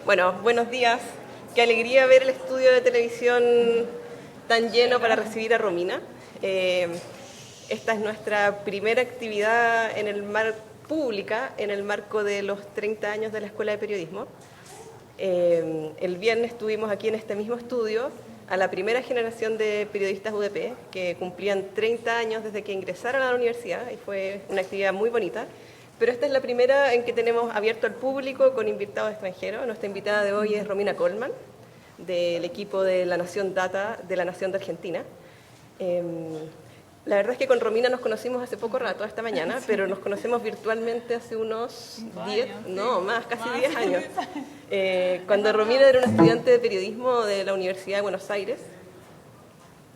Bueno, buenos días. Qué alegría ver el estudio de televisión tan lleno para recibir a Romina. Esta es nuestra primera actividad pública en el marco de los 30 años de la Escuela de Periodismo. El viernes estuvimos aquí en este mismo estudio a la primera generación de periodistas UDP que cumplían 30 años desde que ingresaron a la universidad y fue una actividad muy bonita. Pero esta es la primera en que tenemos abierto al público con invitados extranjeros. Nuestra invitada de hoy es Romina Coleman, del equipo de la Nación Data de la Nación de Argentina. La verdad es que con Romina nos conocimos hace poco rato, esta mañana, pero nos conocemos virtualmente hace unos 10, no, más, casi 10 años. Cuando Romina era una estudiante de periodismo de la Universidad de Buenos Aires.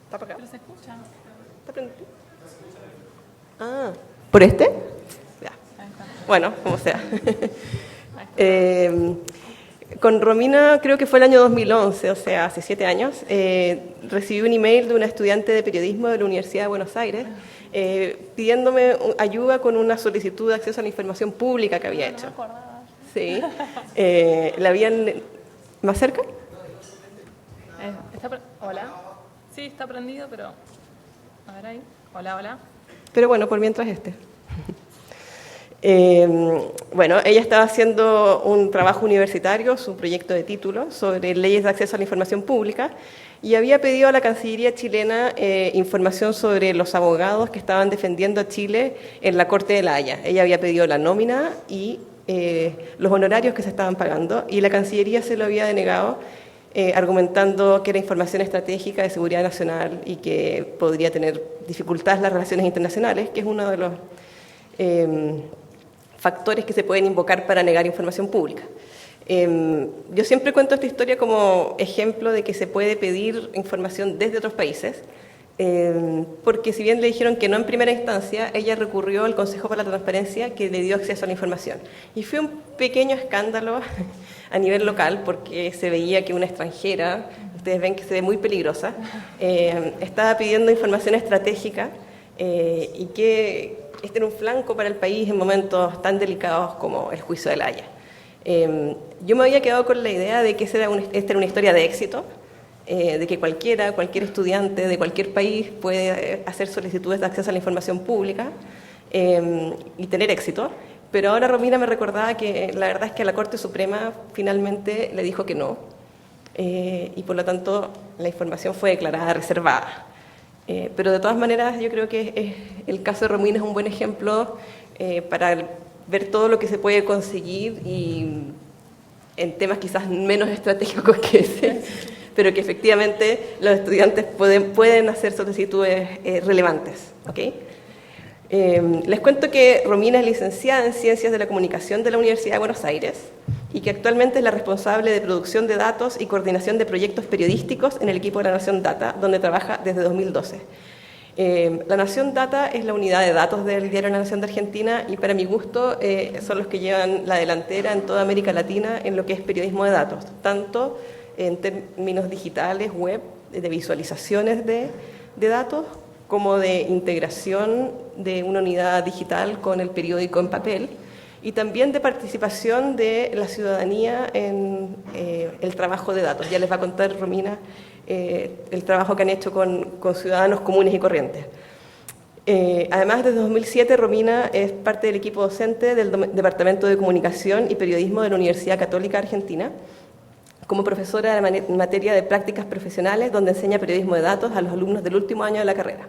¿Está para acá? Pero se escucha. ¿Está prendido? Ah, ¿por este? Ya. Bueno, como sea. Con Romina creo que fue el año 2011, o sea, hace 7 años, recibí un email de una estudiante de periodismo de la Universidad de Buenos Aires pidiéndome ayuda con una solicitud de acceso a la información pública que había hecho. No me acordaba. Sí. ¿La habían más cerca? Hola. Sí, está prendido, pero... A ver ahí. Hola, hola. Pero bueno, por mientras Bueno, ella estaba haciendo un trabajo universitario, su proyecto de título, sobre leyes de acceso a la información pública y había pedido a la Cancillería chilena información sobre los abogados que estaban defendiendo a Chile en la Corte de La Haya. Ella había pedido la nómina y los honorarios que se estaban pagando y la Cancillería se lo había denegado argumentando que era información estratégica de seguridad nacional y que podría tener dificultades en las relaciones internacionales, que es uno de los factores que se pueden invocar para negar información pública. Yo siempre cuento esta historia como ejemplo de que se puede pedir información desde otros países, porque si bien le dijeron que no en primera instancia, ella recurrió al Consejo para la Transparencia que le dio acceso a la información. Y fue un pequeño escándalo a nivel local, porque se veía que una extranjera, ustedes ven que se ve muy peligrosa, estaba pidiendo información estratégica y que este era un flanco para el país en momentos tan delicados como el juicio de La Haya. Yo me había quedado con la idea de que esta era una historia de éxito, de que cualquier estudiante de cualquier país puede hacer solicitudes de acceso a la información pública y tener éxito, pero ahora Romina me recordaba que la verdad es que la Corte Suprema finalmente le dijo que no, y por lo tanto la información fue declarada reservada. Pero de todas maneras yo creo que el caso de Romina es un buen ejemplo para ver todo lo que se puede conseguir y en temas quizás menos estratégicos que ese, pero que efectivamente los estudiantes pueden hacer solicitudes relevantes. ¿Okay? Les cuento que Romina es licenciada en Ciencias de la Comunicación de la Universidad de Buenos Aires y que actualmente es la responsable de producción de datos y coordinación de proyectos periodísticos en el equipo de la Nación Data, donde trabaja desde 2012. La Nación Data es la unidad de datos del diario La Nación de Argentina y para mi gusto son los que llevan la delantera en toda América Latina en lo que es periodismo de datos, tanto en términos digitales, web, de visualizaciones de datos, como de integración de una unidad digital con el periódico en papel y también de participación de la ciudadanía en el trabajo de datos. Ya les va a contar Romina el trabajo que han hecho con ciudadanos comunes y corrientes. Además, desde 2007 Romina es parte del equipo docente del Departamento de Comunicación y Periodismo de la Universidad Católica Argentina, como profesora en materia de prácticas profesionales, donde enseña periodismo de datos a los alumnos del último año de la carrera.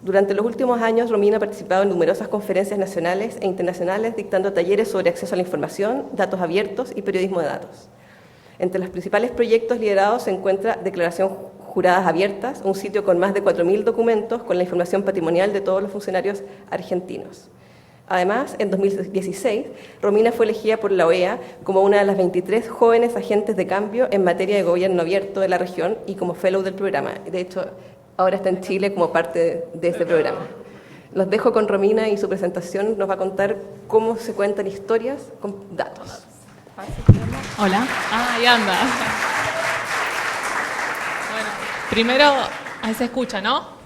Durante los últimos años, Romina ha participado en numerosas conferencias nacionales e internacionales, dictando talleres sobre acceso a la información, datos abiertos y periodismo de datos. Entre los principales proyectos liderados se encuentra Declaración Juradas Abiertas, un sitio con más de 4.000 documentos con la información patrimonial de todos los funcionarios argentinos. Además, en 2016, Romina fue elegida por la OEA como una de las 23 jóvenes agentes de cambio en materia de gobierno abierto de la región y como fellow del programa. De hecho, ahora está en Chile como parte de ese programa. Los dejo con Romina y su presentación nos va a contar cómo se cuentan historias con datos. Hola. Ah, ahí anda. Bueno, primero, ahí se escucha, ¿no?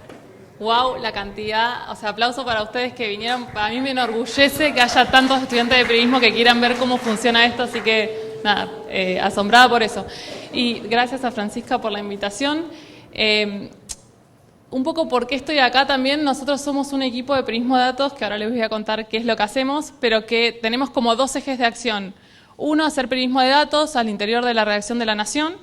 Wow, la cantidad, o sea, aplauso para ustedes que vinieron. Para mí me enorgullece que haya tantos estudiantes de periodismo que quieran ver cómo funciona esto, así que nada, asombrada por eso. Y gracias a Francisca por la invitación. Un poco por qué estoy acá también, nosotros somos un equipo de periodismo de datos, que ahora les voy a contar qué es lo que hacemos, pero que tenemos como dos ejes de acción. Uno, hacer periodismo de datos al interior de la redacción de La Nación,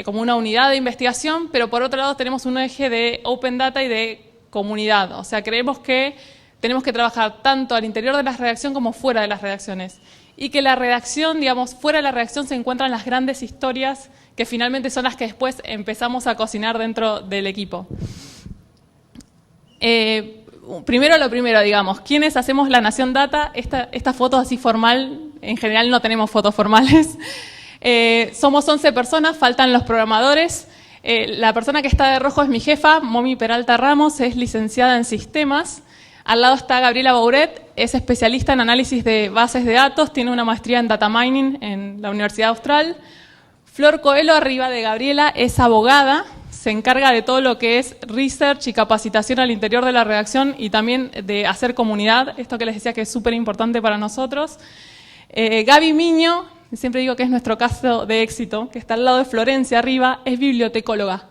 como una unidad de investigación, pero por otro lado tenemos un eje de Open Data y de comunidad. O sea, creemos que tenemos que trabajar tanto al interior de la redacción como fuera de las redacciones. Y que la redacción, digamos, fuera de la redacción se encuentran las grandes historias que finalmente son las que después empezamos a cocinar dentro del equipo. Primero lo primero, digamos, ¿quiénes hacemos La Nación Data? Esta foto así formal, en general no tenemos fotos formales. Somos 11 personas, faltan los programadores. La persona que está de rojo es mi jefa, Momi Peralta Ramos, es licenciada en sistemas. Al lado está Gabriela Bouret, es especialista en análisis de bases de datos, tiene una maestría en data mining en la Universidad Austral. Flor Coelho, arriba de Gabriela, es abogada, se encarga de todo lo que es research y capacitación al interior de la redacción y también de hacer comunidad, esto que les decía que es súper importante para nosotros. Gaby Miño, siempre digo que es nuestro caso de éxito, que está al lado de Florencia arriba, es bibliotecóloga.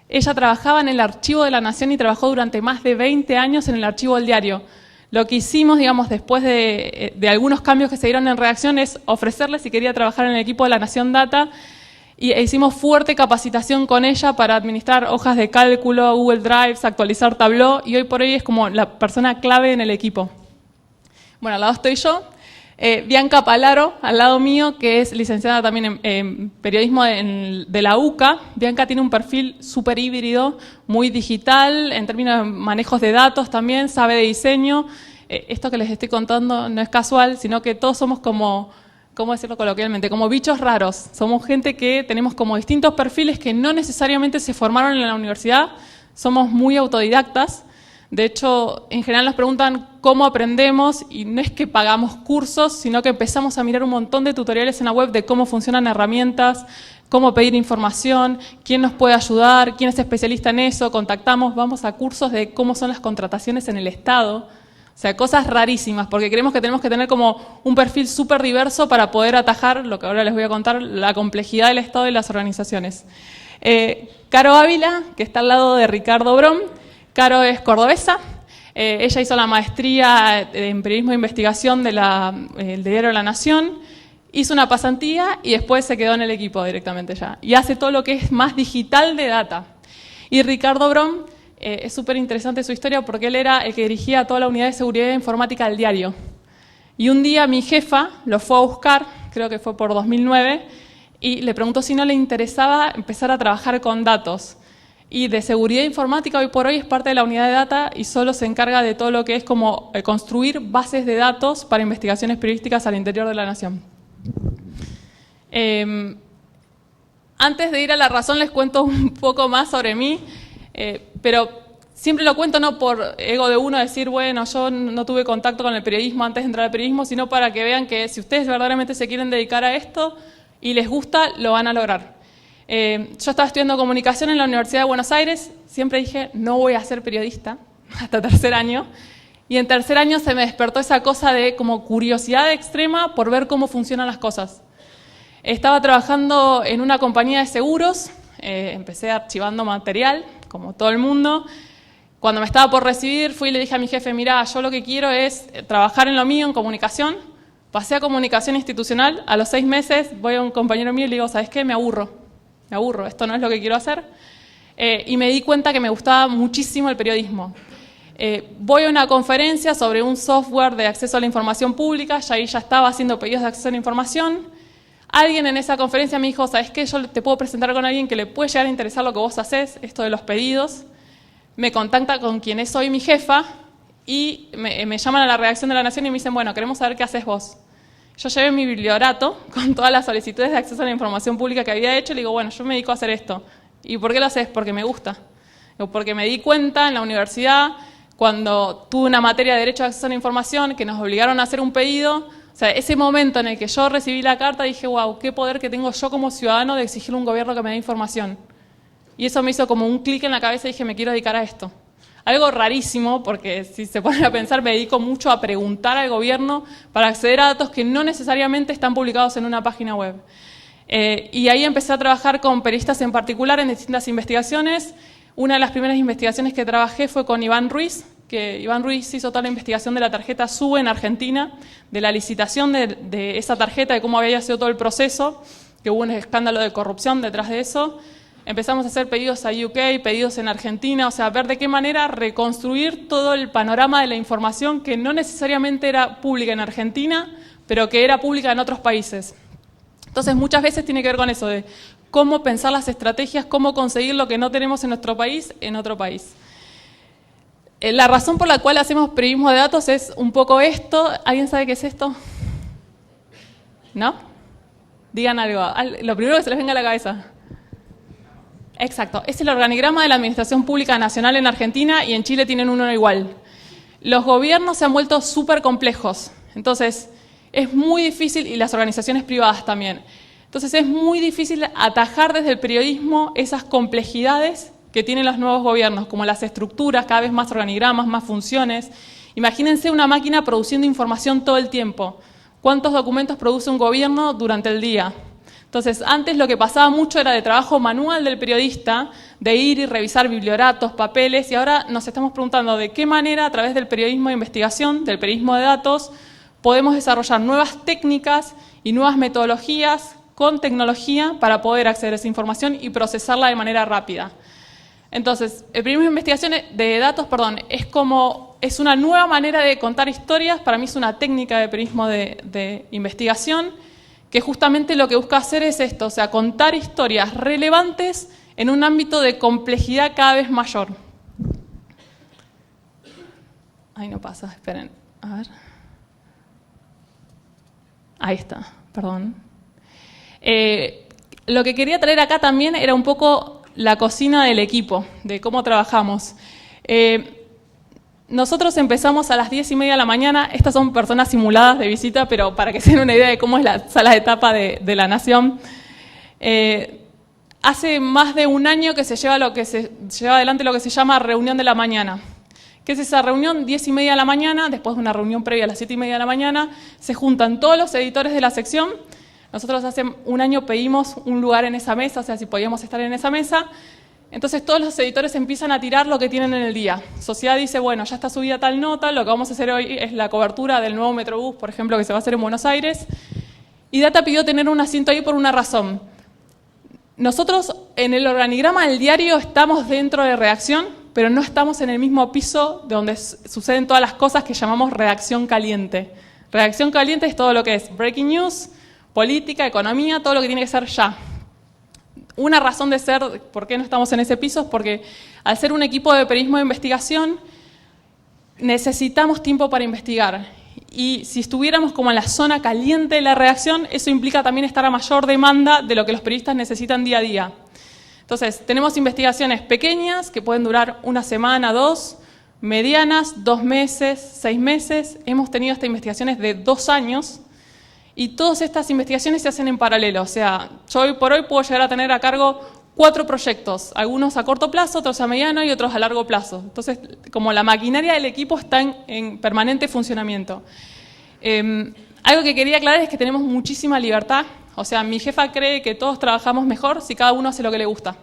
Ella trabajaba en el Archivo de la Nación y trabajó durante más de 20 años en el Archivo del Diario. Lo que hicimos, digamos, después de algunos cambios que se dieron en redacción es ofrecerle si quería trabajar en el equipo de La Nación Data y hicimos fuerte capacitación con ella para administrar hojas de cálculo, Google Drive, actualizar Tableau y hoy por hoy es como la persona clave en el equipo. Bueno, al lado estoy yo. Bianca Palaro, al lado mío, que es licenciada también en periodismo de la UCA. Bianca tiene un perfil súper híbrido, muy digital, en términos de manejos de datos también, sabe de diseño. Esto que les estoy contando no es casual, sino que todos somos como, ¿cómo decirlo coloquialmente? Como bichos raros. Somos gente que tenemos como distintos perfiles que no necesariamente se formaron en la universidad, somos muy autodidactas. De hecho, en general nos preguntan cómo aprendemos y no es que pagamos cursos, sino que empezamos a mirar un montón de tutoriales en la web de cómo funcionan herramientas, cómo pedir información, quién nos puede ayudar, quién es especialista en eso, contactamos, vamos a cursos de cómo son las contrataciones en el Estado. O sea, cosas rarísimas, porque creemos que tenemos que tener como un perfil súper diverso para poder atajar, lo que ahora les voy a contar, la complejidad del Estado y las organizaciones. Caro Ávila, que está al lado de Ricardo Brom. Caro es cordobesa, ella hizo la maestría en periodismo de investigación del diario La Nación, hizo una pasantía y después se quedó en el equipo directamente ya. Y hace todo lo que es más digital de data. Y Ricardo Brom, es súper interesante su historia porque él era el que dirigía toda la unidad de seguridad informática del diario. Y un día mi jefa lo fue a buscar, creo que fue por 2009, y le preguntó si no le interesaba empezar a trabajar con datos. Y de seguridad informática hoy por hoy es parte de la unidad de data y solo se encarga de todo lo que es como construir bases de datos para investigaciones periodísticas al interior de la Nación. Antes de ir a la razón les cuento un poco más sobre mí, pero siempre lo cuento no por ego de uno decir, bueno, yo no tuve contacto con el periodismo antes de entrar al periodismo, sino para que vean que si ustedes verdaderamente se quieren dedicar a esto y les gusta, lo van a lograr. Yo estaba estudiando comunicación en la Universidad de Buenos Aires, siempre dije, no voy a ser periodista, hasta tercer año, y en tercer año se me despertó esa cosa de como curiosidad extrema por ver cómo funcionan las cosas. Estaba trabajando en una compañía de seguros, empecé archivando material, como todo el mundo. Cuando me estaba por recibir, fui y le dije a mi jefe, mirá, yo lo que quiero es trabajar en lo mío, en comunicación. Pasé a comunicación institucional, a los 6 meses voy a un compañero mío y le digo, ¿sabes qué? Me aburro, esto no es lo que quiero hacer. Y me di cuenta que me gustaba muchísimo el periodismo. Voy a una conferencia sobre un software de acceso a la información pública, ya estaba haciendo pedidos de acceso a la información. Alguien en esa conferencia me dijo, ¿sabes qué? Yo te puedo presentar con alguien que le puede llegar a interesar lo que vos haces, esto de los pedidos. Me contacta con quien es hoy mi jefa y me llaman a la redacción de La Nación y me dicen, bueno, queremos saber qué haces vos. Yo llevé mi bibliorato con todas las solicitudes de acceso a la información pública que había hecho y le digo, bueno, yo me dedico a hacer esto. ¿Y por qué lo haces? Porque me gusta. Porque me di cuenta en la universidad, cuando tuve una materia de Derecho de Acceso a la Información, que nos obligaron a hacer un pedido. O sea, ese momento en el que yo recibí la carta, dije, wow, qué poder que tengo yo como ciudadano de exigirle a un gobierno que me dé información. Y eso me hizo como un clic en la cabeza y dije, me quiero dedicar a esto. Algo rarísimo, porque si se ponen a pensar, me dedico mucho a preguntar al gobierno para acceder a datos que no necesariamente están publicados en una página web. Y ahí empecé a trabajar con periodistas en particular en distintas investigaciones. Una de las primeras investigaciones que trabajé fue con Iván Ruiz, que Iván Ruiz hizo toda la investigación de la tarjeta SUBE en Argentina, de la licitación de esa tarjeta, de cómo había sido todo el proceso, que hubo un escándalo de corrupción detrás de eso. Empezamos a hacer pedidos a UK, pedidos en Argentina, o sea, ver de qué manera reconstruir todo el panorama de la información que no necesariamente era pública en Argentina, pero que era pública en otros países. Entonces, muchas veces tiene que ver con eso, de cómo pensar las estrategias, cómo conseguir lo que no tenemos en nuestro país, en otro país. La razón por la cual hacemos periodismo de datos es un poco esto. ¿Alguien sabe qué es esto? ¿No? Digan algo. Lo primero que se les venga a la cabeza. Exacto. Es el organigrama de la Administración Pública Nacional en Argentina y en Chile tienen uno igual. Los gobiernos se han vuelto súper complejos. Entonces, es muy difícil, y las organizaciones privadas también. Entonces, es muy difícil atajar desde el periodismo esas complejidades que tienen los nuevos gobiernos, como las estructuras, cada vez más organigramas, más funciones. Imagínense una máquina produciendo información todo el tiempo. ¿Cuántos documentos produce un gobierno durante el día? Entonces, antes lo que pasaba mucho era de trabajo manual del periodista, de ir y revisar biblioratos, papeles, y ahora nos estamos preguntando de qué manera, a través del periodismo de investigación, del periodismo de datos, podemos desarrollar nuevas técnicas y nuevas metodologías con tecnología para poder acceder a esa información y procesarla de manera rápida. Entonces, el periodismo de investigación de datos, es una nueva manera de contar historias. Para mí es una técnica de periodismo de investigación que justamente lo que busca hacer es esto, o sea, contar historias relevantes en un ámbito de complejidad cada vez mayor. Ahí no pasa, esperen, a ver. Ahí está, perdón. Lo que quería traer acá también era un poco la cocina del equipo, de cómo trabajamos. Nosotros empezamos a las 10:30 de la mañana. Estas son personas simuladas de visita, pero para que se den una idea de cómo es la sala de etapa de la Nación. Hace más de un año que se lleva adelante lo que se llama reunión de la mañana. ¿Qué es esa reunión? 10:30 de la mañana, después de una reunión previa a las 7:30 de la mañana, se juntan todos los editores de la sección. Nosotros hace un año pedimos un lugar en esa mesa, o sea, si podíamos estar en esa mesa. Entonces todos los editores empiezan a tirar lo que tienen en el día. Sociedad dice, bueno, ya está subida tal nota, lo que vamos a hacer hoy es la cobertura del nuevo Metrobús, por ejemplo, que se va a hacer en Buenos Aires. Y Data pidió tener un asiento ahí por una razón. Nosotros en el organigrama del diario estamos dentro de redacción, pero no estamos en el mismo piso de donde suceden todas las cosas que llamamos redacción caliente. Redacción caliente es todo lo que es breaking news, política, economía, todo lo que tiene que ser ya. Una razón de ser, ¿por qué no estamos en ese piso? Es porque al ser un equipo de periodismo de investigación, necesitamos tiempo para investigar. Y si estuviéramos como en la zona caliente de la redacción, eso implica también estar a mayor demanda de lo que los periodistas necesitan día a día. Entonces, tenemos investigaciones pequeñas que pueden durar una semana, 2, medianas, 2 meses, 6 meses. Hemos tenido estas investigaciones de 2 años. Y todas estas investigaciones se hacen en paralelo. O sea, yo hoy por hoy puedo llegar a tener a cargo 4 proyectos, algunos a corto plazo, otros a mediano y otros a largo plazo. Entonces, como la maquinaria del equipo está en permanente funcionamiento. Algo que quería aclarar es que tenemos muchísima libertad. O sea, mi jefa cree que todos trabajamos mejor si cada uno hace lo que le gusta.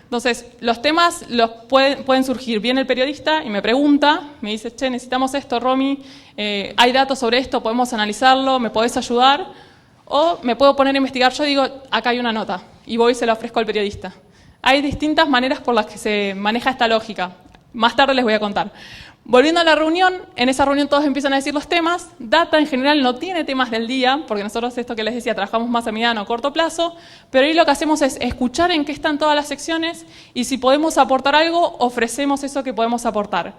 Entonces, los temas pueden surgir. Viene el periodista y me pregunta, me dice, che, necesitamos esto, Romy, hay datos sobre esto, podemos analizarlo, ¿me podés ayudar? O me puedo poner a investigar, yo digo, acá hay una nota, y voy y se la ofrezco al periodista. Hay distintas maneras por las que se maneja esta lógica. Más tarde les voy a contar. Volviendo a la reunión, en esa reunión todos empiezan a decir los temas. Data en general no tiene temas del día, porque nosotros, esto que les decía, trabajamos más a mediano o corto plazo, pero ahí lo que hacemos es escuchar en qué están todas las secciones y si podemos aportar algo, ofrecemos eso que podemos aportar.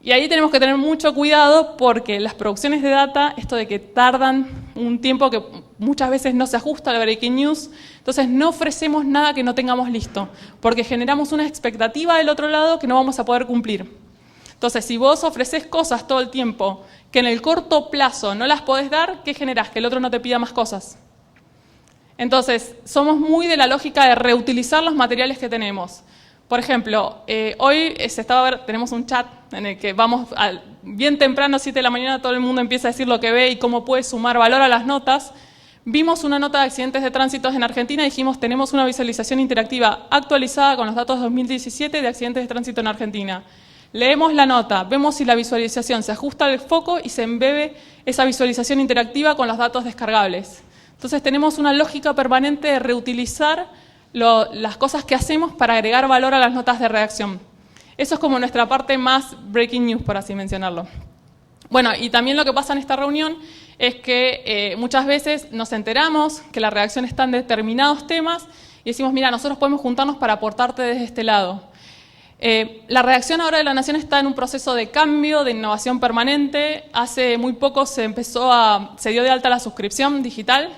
Y ahí tenemos que tener mucho cuidado porque las producciones de data, esto de que tardan un tiempo que muchas veces no se ajusta al breaking news, entonces no ofrecemos nada que no tengamos listo, porque generamos una expectativa del otro lado que no vamos a poder cumplir. Entonces, si vos ofreces cosas todo el tiempo que en el corto plazo no las podés dar, ¿qué generás? Que el otro no te pida más cosas. Entonces, somos muy de la lógica de reutilizar los materiales que tenemos. Por ejemplo, hoy tenemos un chat en el que vamos bien temprano, 7 de la mañana, todo el mundo empieza a decir lo que ve y cómo puede sumar valor a las notas. Vimos una nota de accidentes de tránsito en Argentina y dijimos, tenemos una visualización interactiva actualizada con los datos 2017 de accidentes de tránsito en Argentina. Leemos la nota, vemos si la visualización se ajusta al foco y se embebe esa visualización interactiva con los datos descargables. Entonces tenemos una lógica permanente de reutilizar las cosas que hacemos para agregar valor a las notas de redacción. Eso es como nuestra parte más breaking news, por así mencionarlo. Bueno, y también lo que pasa en esta reunión es que muchas veces nos enteramos que la redacción está en determinados temas y decimos, mira, nosotros podemos juntarnos para aportarte desde este lado. La redacción ahora de La Nación está en un proceso de cambio, de innovación permanente. Hace muy poco se dio de alta la suscripción digital.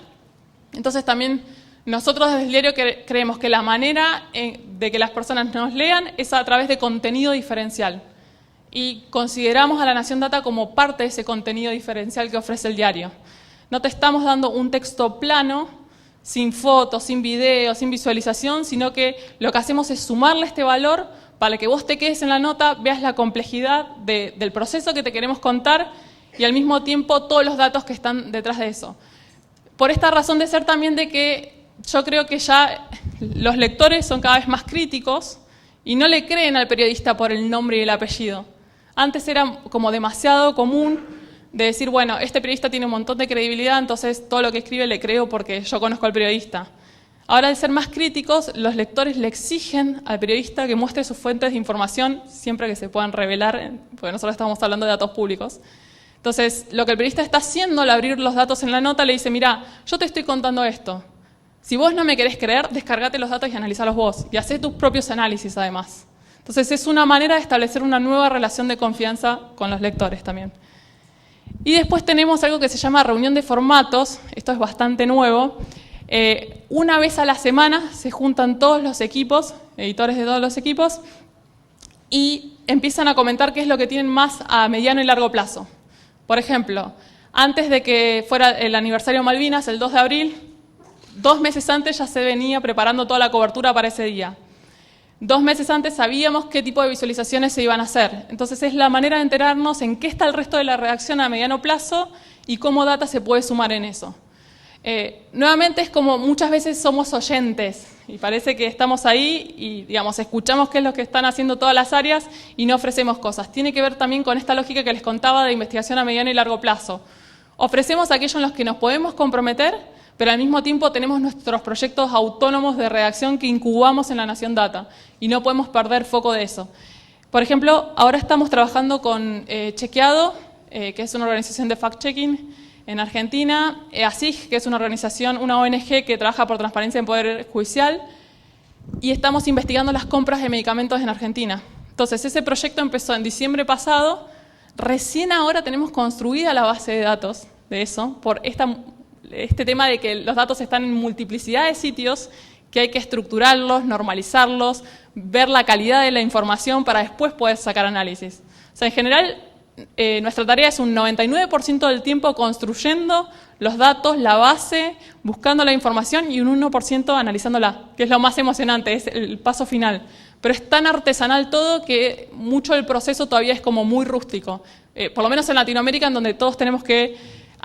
Entonces también nosotros desde el diario creemos que la manera de que las personas nos lean es a través de contenido diferencial. Y consideramos a La Nación Data como parte de ese contenido diferencial que ofrece el diario. No te estamos dando un texto plano, sin fotos, sin video, sin visualización, sino que lo que hacemos es sumarle este valor para que vos te quedes en la nota, veas la complejidad del proceso que te queremos contar y al mismo tiempo todos los datos que están detrás de eso. Por esta razón de ser también de que yo creo que ya los lectores son cada vez más críticos y no le creen al periodista por el nombre y el apellido. Antes era como demasiado común de decir, bueno, este periodista tiene un montón de credibilidad, entonces todo lo que escribe le creo porque yo conozco al periodista. Ahora, al ser más críticos, los lectores le exigen al periodista que muestre sus fuentes de información siempre que se puedan revelar, porque nosotros estamos hablando de datos públicos. Entonces, lo que el periodista está haciendo al abrir los datos en la nota, le dice, mira, yo te estoy contando esto. Si vos no me querés creer, descargate los datos y analizalos vos. Y hacé tus propios análisis, además. Entonces, es una manera de establecer una nueva relación de confianza con los lectores también. Y después tenemos algo que se llama reunión de formatos. Esto es bastante nuevo. Una vez a la semana se juntan todos los equipos, editores de todos los equipos, y empiezan a comentar qué es lo que tienen más a mediano y largo plazo. Por ejemplo, antes de que fuera el aniversario de Malvinas, el 2 de abril, 2 meses antes ya se venía preparando toda la cobertura para ese día. 2 meses antes sabíamos qué tipo de visualizaciones se iban a hacer. Entonces es la manera de enterarnos en qué está el resto de la redacción a mediano plazo y cómo data se puede sumar en eso. Nuevamente es como muchas veces somos oyentes y parece que estamos ahí y digamos, escuchamos qué es lo que están haciendo todas las áreas y no ofrecemos cosas. Tiene que ver también con esta lógica que les contaba de investigación a mediano y largo plazo. Ofrecemos aquello en los que nos podemos comprometer, pero al mismo tiempo tenemos nuestros proyectos autónomos de redacción que incubamos en La Nación Data y no podemos perder foco de eso. Por ejemplo, ahora estamos trabajando con Chequeado, que es una organización de fact-checking en Argentina, ASIG, que es una organización, una ONG que trabaja por transparencia en poder judicial, y estamos investigando las compras de medicamentos en Argentina. Entonces, ese proyecto empezó en diciembre pasado, recién ahora tenemos construida la base de datos de eso, por este tema de que los datos están en multiplicidad de sitios, que hay que estructurarlos, normalizarlos, ver la calidad de la información para después poder sacar análisis. O sea, en general, nuestra tarea es un 99% del tiempo construyendo los datos, la base, buscando la información y un 1% analizándola, que es lo más emocionante, es el paso final. Pero es tan artesanal todo que mucho del proceso todavía es como muy rústico. Por lo menos en Latinoamérica, en donde todos tenemos que...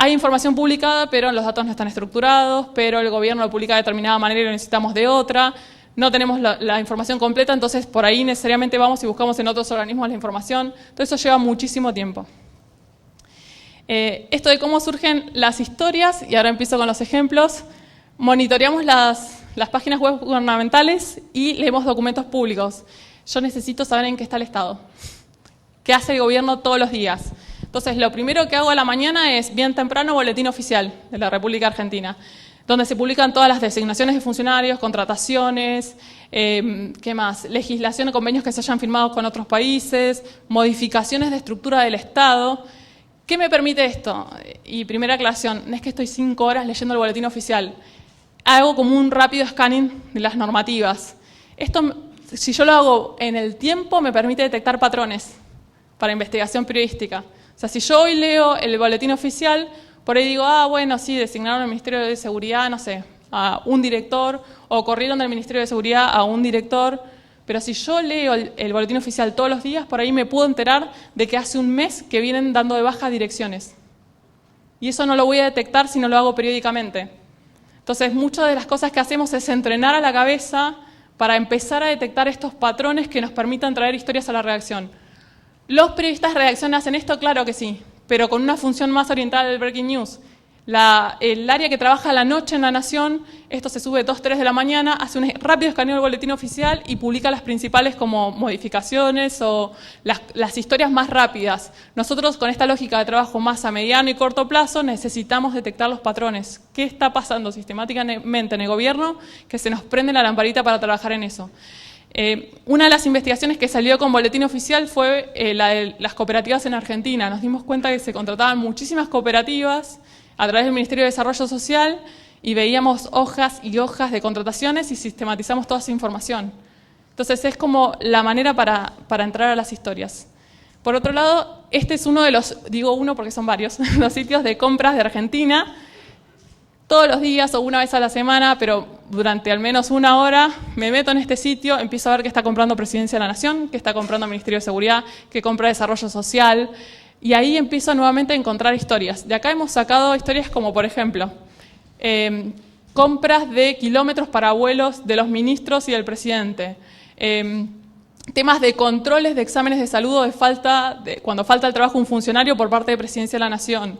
Hay información publicada, pero los datos no están estructurados, pero el gobierno lo publica de determinada manera y lo necesitamos de otra. No tenemos la información completa, entonces por ahí necesariamente vamos y buscamos en otros organismos la información. Todo eso lleva muchísimo tiempo. Esto de cómo surgen las historias, y ahora empiezo con los ejemplos. Monitoreamos las páginas web gubernamentales y leemos documentos públicos. Yo necesito saber en qué está el Estado. ¿Qué hace el gobierno todos los días? Entonces, lo primero que hago a la mañana es, bien temprano, boletín oficial de la República Argentina, donde se publican todas las designaciones de funcionarios, contrataciones, ¿qué más? Legislación o convenios que se hayan firmado con otros países, modificaciones de estructura del Estado. ¿Qué me permite esto? Y primera aclaración, no es que estoy 5 horas leyendo el boletín oficial. Hago como un rápido scanning de las normativas. Esto, si yo lo hago en el tiempo, me permite detectar patrones para investigación periodística. O sea, si yo hoy leo el boletín oficial, por ahí digo, bueno, sí, designaron al Ministerio de Seguridad, no sé, a un director, o corrieron del Ministerio de Seguridad a un director, pero si yo leo el boletín oficial todos los días, por ahí me puedo enterar de que hace un mes que vienen dando de baja direcciones. Y eso no lo voy a detectar si no lo hago periódicamente. Entonces, muchas de las cosas que hacemos es entrenar a la cabeza para empezar a detectar estos patrones que nos permitan traer historias a la redacción. ¿Los periodistas de redacción hacen esto? Claro que sí, pero con una función más orientada al breaking news. El área que trabaja a la noche en La Nación, esto se sube 2, 3 de la mañana, hace un rápido escaneo del boletín oficial y publica las principales como modificaciones o las historias más rápidas. Nosotros, con esta lógica de trabajo más a mediano y corto plazo, necesitamos detectar los patrones. ¿Qué está pasando sistemáticamente en el gobierno? Que se nos prende la lamparita para trabajar en eso. Una de las investigaciones que salió con boletín oficial fue la de las cooperativas en Argentina. Nos dimos cuenta que se contrataban muchísimas cooperativas a través del Ministerio de Desarrollo Social y veíamos hojas y hojas de contrataciones y sistematizamos toda esa información. Entonces es como la manera para entrar a las historias. Por otro lado, este es uno de los, digo uno porque son varios, los sitios de compras de Argentina. Todos los días o una vez a la semana, pero durante al menos una hora, me meto en este sitio, empiezo a ver qué está comprando Presidencia de la Nación, qué está comprando Ministerio de Seguridad, qué compra Desarrollo Social. Y ahí empiezo nuevamente a encontrar historias. De acá hemos sacado historias como, por ejemplo, compras de kilómetros para vuelos de los ministros y del presidente. Temas de controles de exámenes de salud o cuando falta el trabajo de un funcionario por parte de Presidencia de la Nación.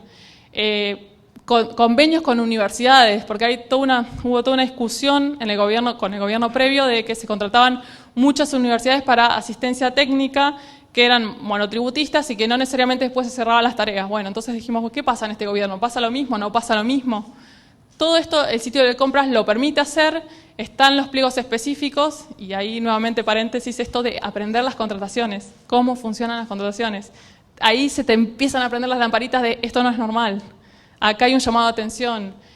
Convenios con universidades, porque hubo toda una discusión en el gobierno, con el gobierno previo de que se contrataban muchas universidades para asistencia técnica que eran monotributistas y que no necesariamente después se cerraban las tareas. Bueno, entonces dijimos, ¿qué pasa en este gobierno? ¿Pasa lo mismo? ¿No pasa lo mismo? Todo esto el sitio de compras lo permite hacer, están los pliegos específicos y ahí nuevamente paréntesis esto de aprender las contrataciones, cómo funcionan las contrataciones. Ahí se te empiezan a prender las lamparitas de esto no es normal, acá hay un llamado de atención.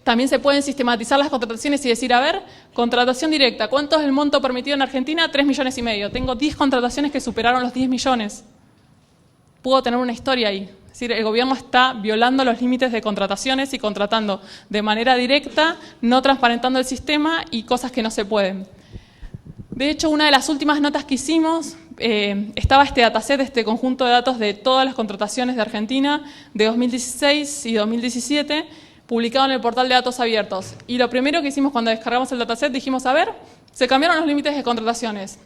También se pueden sistematizar las contrataciones y decir, a ver, contratación directa, ¿cuánto es el monto permitido en Argentina? 3,5 millones. Tengo 10 contrataciones que superaron los 10 millones. Puedo tener una historia ahí. Es decir, el gobierno está violando los límites de contrataciones y contratando de manera directa, no transparentando el sistema y cosas que no se pueden. De hecho, una de las últimas notas que hicimos, estaba este dataset, este conjunto de datos de todas las contrataciones de Argentina de 2016 y 2017, publicado en el portal de datos abiertos. Y lo primero que hicimos cuando descargamos el dataset, dijimos, a ver, se cambiaron los límites de contrataciones.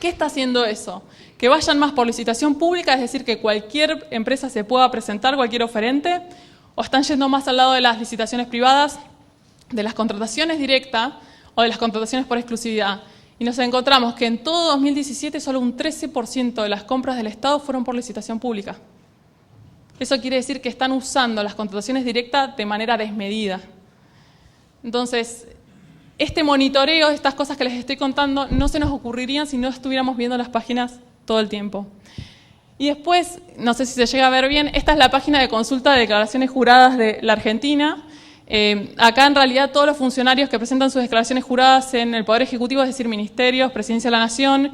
¿Qué está haciendo eso? Que vayan más por licitación pública, es decir, que cualquier empresa se pueda presentar, cualquier oferente, o están yendo más al lado de las licitaciones privadas, de las contrataciones directas o de las contrataciones por exclusividad. Y nos encontramos que en todo 2017 solo un 13% de las compras del Estado fueron por licitación pública. Eso quiere decir que están usando las contrataciones directas de manera desmedida. Entonces, este monitoreo, estas cosas que les estoy contando, no se nos ocurrirían si no estuviéramos viendo las páginas todo el tiempo. Y después, no sé si se llega a ver bien, esta es la página de consulta de declaraciones juradas de la Argentina. Acá en realidad todos los funcionarios que presentan sus declaraciones juradas en el Poder Ejecutivo, es decir, ministerios, Presidencia de la Nación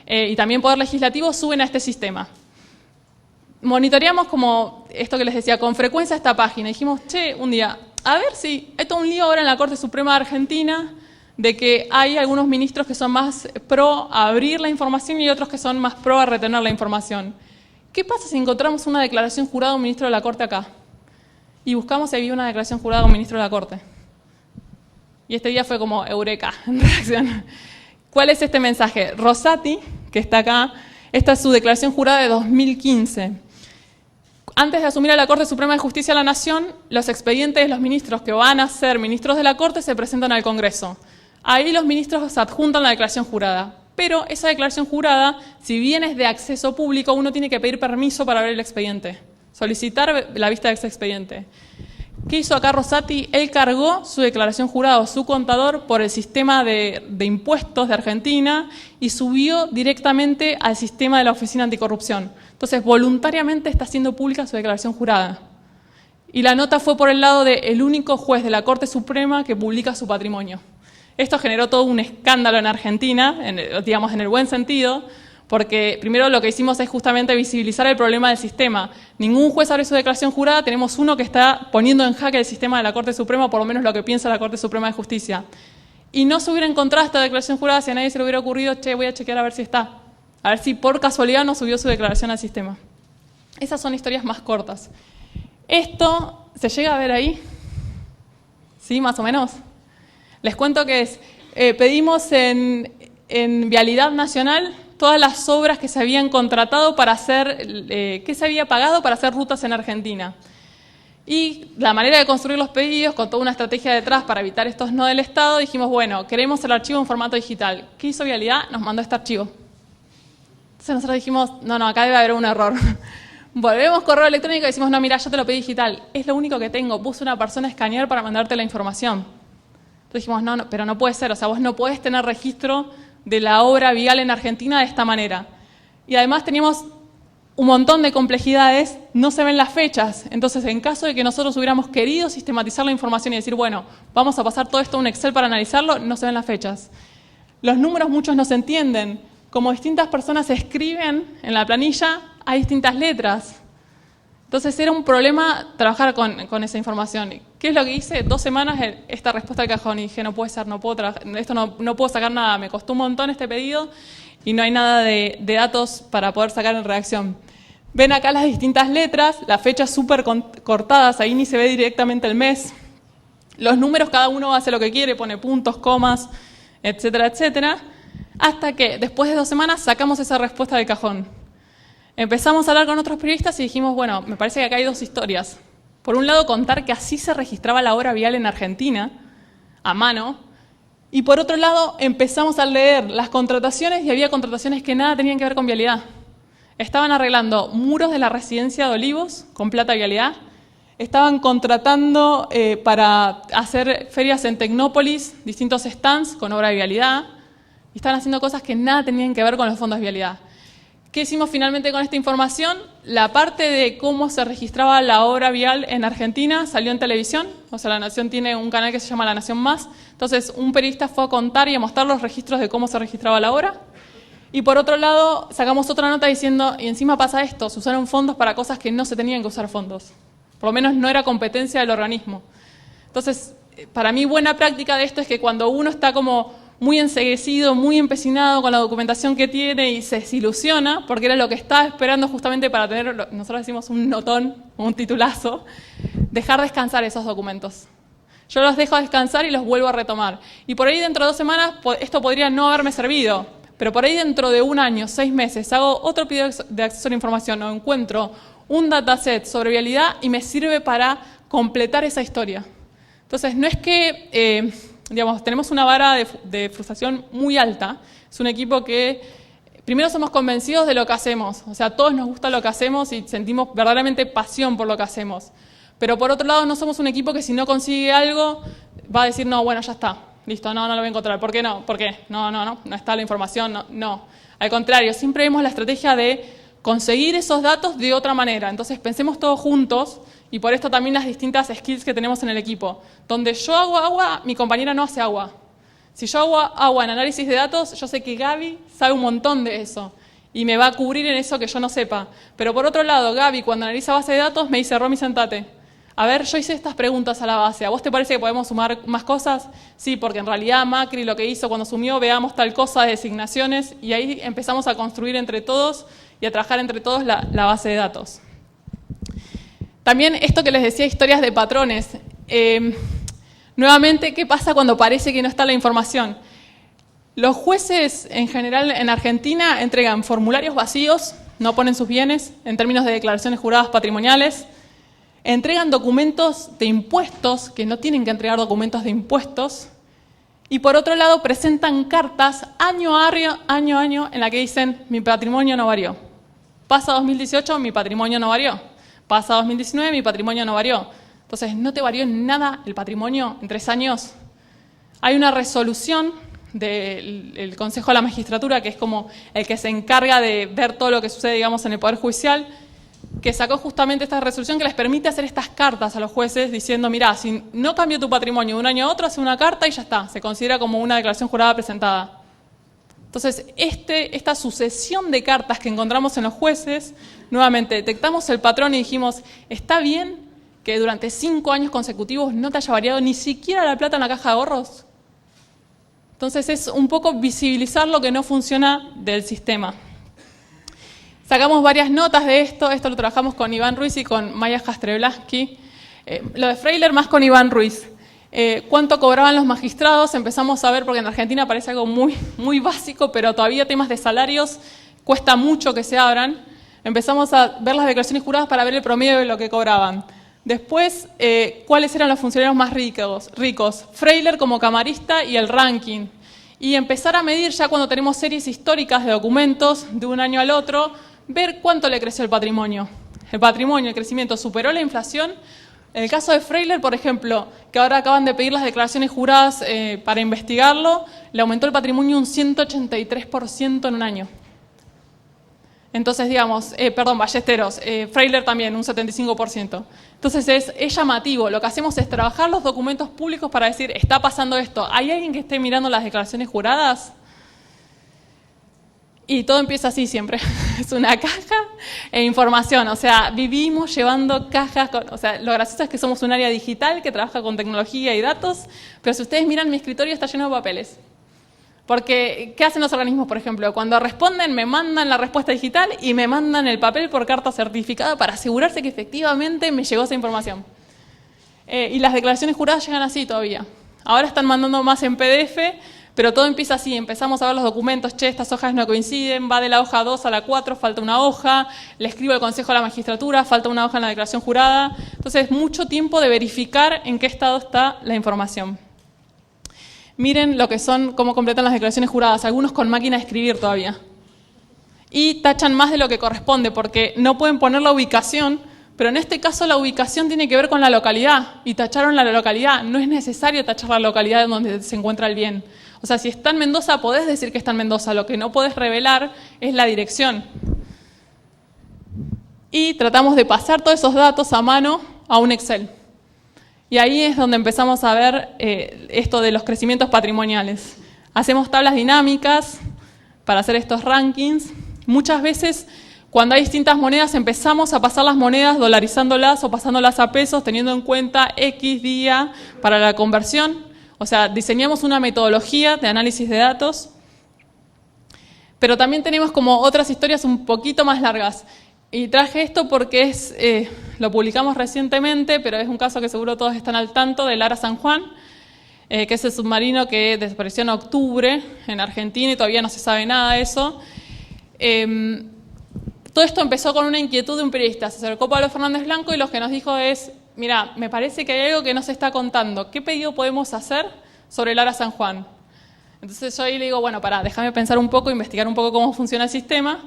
y también Poder Legislativo, suben a este sistema. Monitoreamos como esto que les decía, con frecuencia esta página. Dijimos, un día, a ver si hay todo un lío ahora en la Corte Suprema de Argentina de que hay algunos ministros que son más pro a abrir la información y otros que son más pro a retener la información. ¿Qué pasa si encontramos una declaración jurada de un ministro de la Corte acá? Y buscamos si había una declaración jurada de un ministro de la Corte. Y este día fue como eureka en reacción. ¿Cuál es este mensaje? Rosati, que está acá, esta es su declaración jurada de 2015. Antes de asumir a la Corte Suprema de Justicia de la Nación, los expedientes de los ministros que van a ser ministros de la Corte se presentan al Congreso. Ahí los ministros adjuntan la declaración jurada. Pero esa declaración jurada, si bien es de acceso público, uno tiene que pedir permiso para ver el expediente, solicitar la vista de ese expediente. ¿Qué hizo acá Rosati? Él cargó su declaración jurada o su contador por el sistema de impuestos de Argentina y subió directamente al sistema de la Oficina Anticorrupción. Entonces, voluntariamente está haciendo pública su declaración jurada. Y la nota fue por el lado del único juez de la Corte Suprema que publica su patrimonio. Esto generó todo un escándalo en Argentina, digamos en el buen sentido, porque primero lo que hicimos es justamente visibilizar el problema del sistema. Ningún juez abre su declaración jurada, tenemos uno que está poniendo en jaque el sistema de la Corte Suprema, por lo menos lo que piensa la Corte Suprema de Justicia. y no se hubiera encontrado esta declaración jurada si a nadie se le hubiera ocurrido, che, voy a chequear a ver si está. A ver si por casualidad no subió su declaración al sistema. Esas son historias más cortas. Esto, ¿se llega a ver ahí? ¿Sí, más o menos? Les cuento que es, pedimos en Vialidad Nacional todas las obras que se habían contratado para hacer, que se había pagado para hacer rutas en Argentina. Y la manera de construir los pedidos, con toda una estrategia detrás para evitar estos no del Estado, dijimos, bueno, queremos el archivo en formato digital. ¿Qué hizo Vialidad? Nos mandó este archivo. Entonces nosotros dijimos, no, acá debe haber un error. Volvemos correo electrónico y decimos, no, mira, yo te lo pedí digital. Es lo único que tengo. Puse una persona a escanear para mandarte la información. Entonces dijimos, no, pero no puede ser. O sea, vos no podés tener registro de la obra vial en Argentina de esta manera. Y además teníamos un montón de complejidades, no se ven las fechas. Entonces, en caso de que nosotros hubiéramos querido sistematizar la información y decir, bueno, vamos a pasar todo esto a un Excel para analizarlo, no se ven las fechas. Los números muchos no se entienden. Como distintas personas escriben en la planilla, hay distintas letras. Entonces era un problema trabajar con esa información. ¿Qué es lo que hice? 2 semanas esta respuesta al cajón y dije, no puede ser, no puedo trabajar, esto no puedo sacar nada, me costó un montón este pedido y no hay nada de datos para poder sacar en redacción. Ven acá las distintas letras, las fechas súper cortadas, ahí ni se ve directamente el mes. Los números, cada uno hace lo que quiere, pone puntos, comas, etcétera, etcétera. Hasta que después de 2 semanas sacamos esa respuesta del cajón. Empezamos a hablar con otros periodistas y dijimos, bueno, me parece que acá hay 2 historias. Por un lado, contar que así se registraba la obra vial en Argentina, a mano. Y por otro lado, empezamos a leer las contrataciones y había contrataciones que nada tenían que ver con vialidad. Estaban arreglando muros de la residencia de Olivos con plata vialidad. Estaban contratando para hacer ferias en Tecnópolis, distintos stands con obra de vialidad. Y estaban haciendo cosas que nada tenían que ver con los fondos de vialidad. ¿Qué hicimos finalmente con esta información? La parte de cómo se registraba la obra vial en Argentina salió en televisión. O sea, La Nación tiene un canal que se llama La Nación Más. Entonces, un periodista fue a contar y a mostrar los registros de cómo se registraba la obra. Y por otro lado, sacamos otra nota diciendo, y encima pasa esto, se usaron fondos para cosas que no se tenían que usar fondos. Por lo menos no era competencia del organismo. Entonces, para mí buena práctica de esto es que cuando uno está como muy enceguecido, muy empecinado con la documentación que tiene y se desilusiona, porque era lo que estaba esperando justamente para tener, nosotros decimos un notón, un titulazo, dejar descansar esos documentos. Yo los dejo descansar y los vuelvo a retomar. Y por ahí dentro de 2 semanas esto podría no haberme servido, pero por ahí dentro de 1 año, 6 meses, hago otro pedido de acceso a la información o encuentro un dataset sobre vialidad y me sirve para completar esa historia. Entonces, no es que, digamos, tenemos una vara de frustración muy alta. Es un equipo que, primero somos convencidos de lo que hacemos. O sea, a todos nos gusta lo que hacemos y sentimos verdaderamente pasión por lo que hacemos. Pero por otro lado, no somos un equipo que si no consigue algo, va a decir, no, bueno, ya está. Listo, no lo voy a encontrar. ¿Por qué no? ¿Por qué? No está la información, no. Al contrario, siempre vemos la estrategia de conseguir esos datos de otra manera. Entonces, pensemos todos juntos, y por esto también las distintas skills que tenemos en el equipo. Donde yo hago agua, mi compañera no hace agua. Si yo hago agua en análisis de datos, yo sé que Gaby sabe un montón de eso, y me va a cubrir en eso que yo no sepa. Pero por otro lado, Gaby, cuando analiza base de datos, me dice, Romy, sentate. A ver, yo hice estas preguntas a la base. ¿A vos te parece que podemos sumar más cosas? Sí, porque en realidad Macri lo que hizo cuando sumió, veamos tal cosa de designaciones, y ahí empezamos a construir entre todos y a trabajar entre todos la base de datos. También esto que les decía, historias de patrones. Nuevamente, ¿qué pasa cuando parece que no está la información? Los jueces, en general, en Argentina, entregan formularios vacíos, no ponen sus bienes, en términos de declaraciones juradas patrimoniales, entregan documentos de impuestos, que no tienen que entregar documentos de impuestos, y por otro lado presentan cartas año a año en la que dicen, mi patrimonio no varió. Pasa 2018, mi patrimonio no varió. Pasa 2019, mi patrimonio no varió. Entonces, ¿no te varió en nada el patrimonio en 3 años? Hay una resolución del Consejo de la Magistratura, que es como el que se encarga de ver todo lo que sucede, digamos, en el Poder Judicial, que sacó justamente esta resolución que les permite hacer estas cartas a los jueces diciendo, mirá, si no cambió tu patrimonio de un año a otro, hace una carta y ya está, se considera como una declaración jurada presentada. Entonces, esta sucesión de cartas que encontramos en los jueces, nuevamente detectamos el patrón y dijimos, ¿está bien que durante 5 años consecutivos no te haya variado ni siquiera la plata en la caja de ahorros? Entonces es un poco visibilizar lo que no funciona del sistema. Sacamos varias notas de esto lo trabajamos con Iván Ruiz y con Maya Jastrzeblaski. Lo de Freiler más con Iván Ruiz. ¿Cuánto cobraban los magistrados? Empezamos a ver, porque en Argentina parece algo muy, muy básico, pero todavía temas de salarios cuesta mucho que se abran. Empezamos a ver las declaraciones juradas para ver el promedio de lo que cobraban. Después, cuáles eran los funcionarios más ricos. Freiler como camarista y el ranking. Y empezar a medir ya cuando tenemos series históricas de documentos de un año al otro, ver cuánto le creció el patrimonio. El crecimiento superó la inflación. En el caso de Freiler, por ejemplo, que ahora acaban de pedir las declaraciones juradas para investigarlo, le aumentó el patrimonio un 183% en un año. Entonces, digamos, Ballesteros, Freiler también, un 75%. Entonces es llamativo. Lo que hacemos es trabajar los documentos públicos para decir, está pasando esto. ¿Hay alguien que esté mirando las declaraciones juradas? Y todo empieza así siempre. Es una caja e información. O sea, vivimos llevando cajas. O sea, lo gracioso es que somos un área digital que trabaja con tecnología y datos, pero si ustedes miran mi escritorio está lleno de papeles. Porque, ¿qué hacen los organismos, por ejemplo? Cuando responden, me mandan la respuesta digital y me mandan el papel por carta certificada para asegurarse que efectivamente me llegó esa información. Y las declaraciones juradas llegan así todavía. Ahora están mandando más en PDF, pero todo empieza así. Empezamos a ver los documentos, estas hojas no coinciden, va de la hoja 2 a la 4, falta una hoja, le escribo al Consejo de la Magistratura, falta una hoja en la declaración jurada. Entonces, mucho tiempo de verificar en qué estado está la información. Miren lo que son, cómo completan las declaraciones juradas, algunos con máquina de escribir todavía. Y tachan más de lo que corresponde, porque no pueden poner la ubicación, pero en este caso la ubicación tiene que ver con la localidad, y tacharon la localidad. No es necesario tachar la localidad donde se encuentra el bien. O sea, si está en Mendoza, podés decir que está en Mendoza, lo que no podés revelar es la dirección. Y tratamos de pasar todos esos datos a mano a un Excel. Y ahí es donde empezamos a ver esto de los crecimientos patrimoniales. Hacemos tablas dinámicas para hacer estos rankings. Muchas veces, cuando hay distintas monedas, empezamos a pasar las monedas dolarizándolas o pasándolas a pesos, teniendo en cuenta X día para la conversión. O sea, diseñamos una metodología de análisis de datos. Pero también tenemos como otras historias un poquito más largas. Y traje esto porque lo publicamos recientemente, pero es un caso que seguro todos están al tanto, del Lara San Juan, que es el submarino que desapareció en octubre en Argentina y todavía no se sabe nada de eso. Todo esto empezó con una inquietud de un periodista. Se acercó Pablo Fernández Blanco y lo que nos dijo es, mira, me parece que hay algo que no se está contando. ¿Qué pedido podemos hacer sobre el Lara San Juan? Entonces yo ahí le digo, bueno, déjame pensar un poco, investigar un poco cómo funciona el sistema.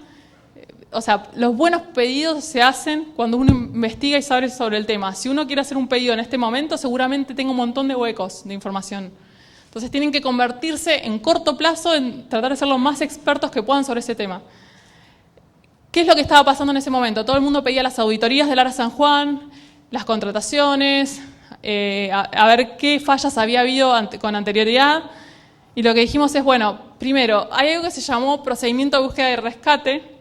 O sea, los buenos pedidos se hacen cuando uno investiga y sabe sobre el tema. Si uno quiere hacer un pedido en este momento, seguramente tenga un montón de huecos de información. Entonces tienen que convertirse en corto plazo en tratar de ser los más expertos que puedan sobre ese tema. ¿Qué es lo que estaba pasando en ese momento? Todo el mundo pedía las auditorías del Lara San Juan, las contrataciones, a ver qué fallas había habido con anterioridad. Y lo que dijimos es, bueno, primero, hay algo que se llamó procedimiento de búsqueda y rescate.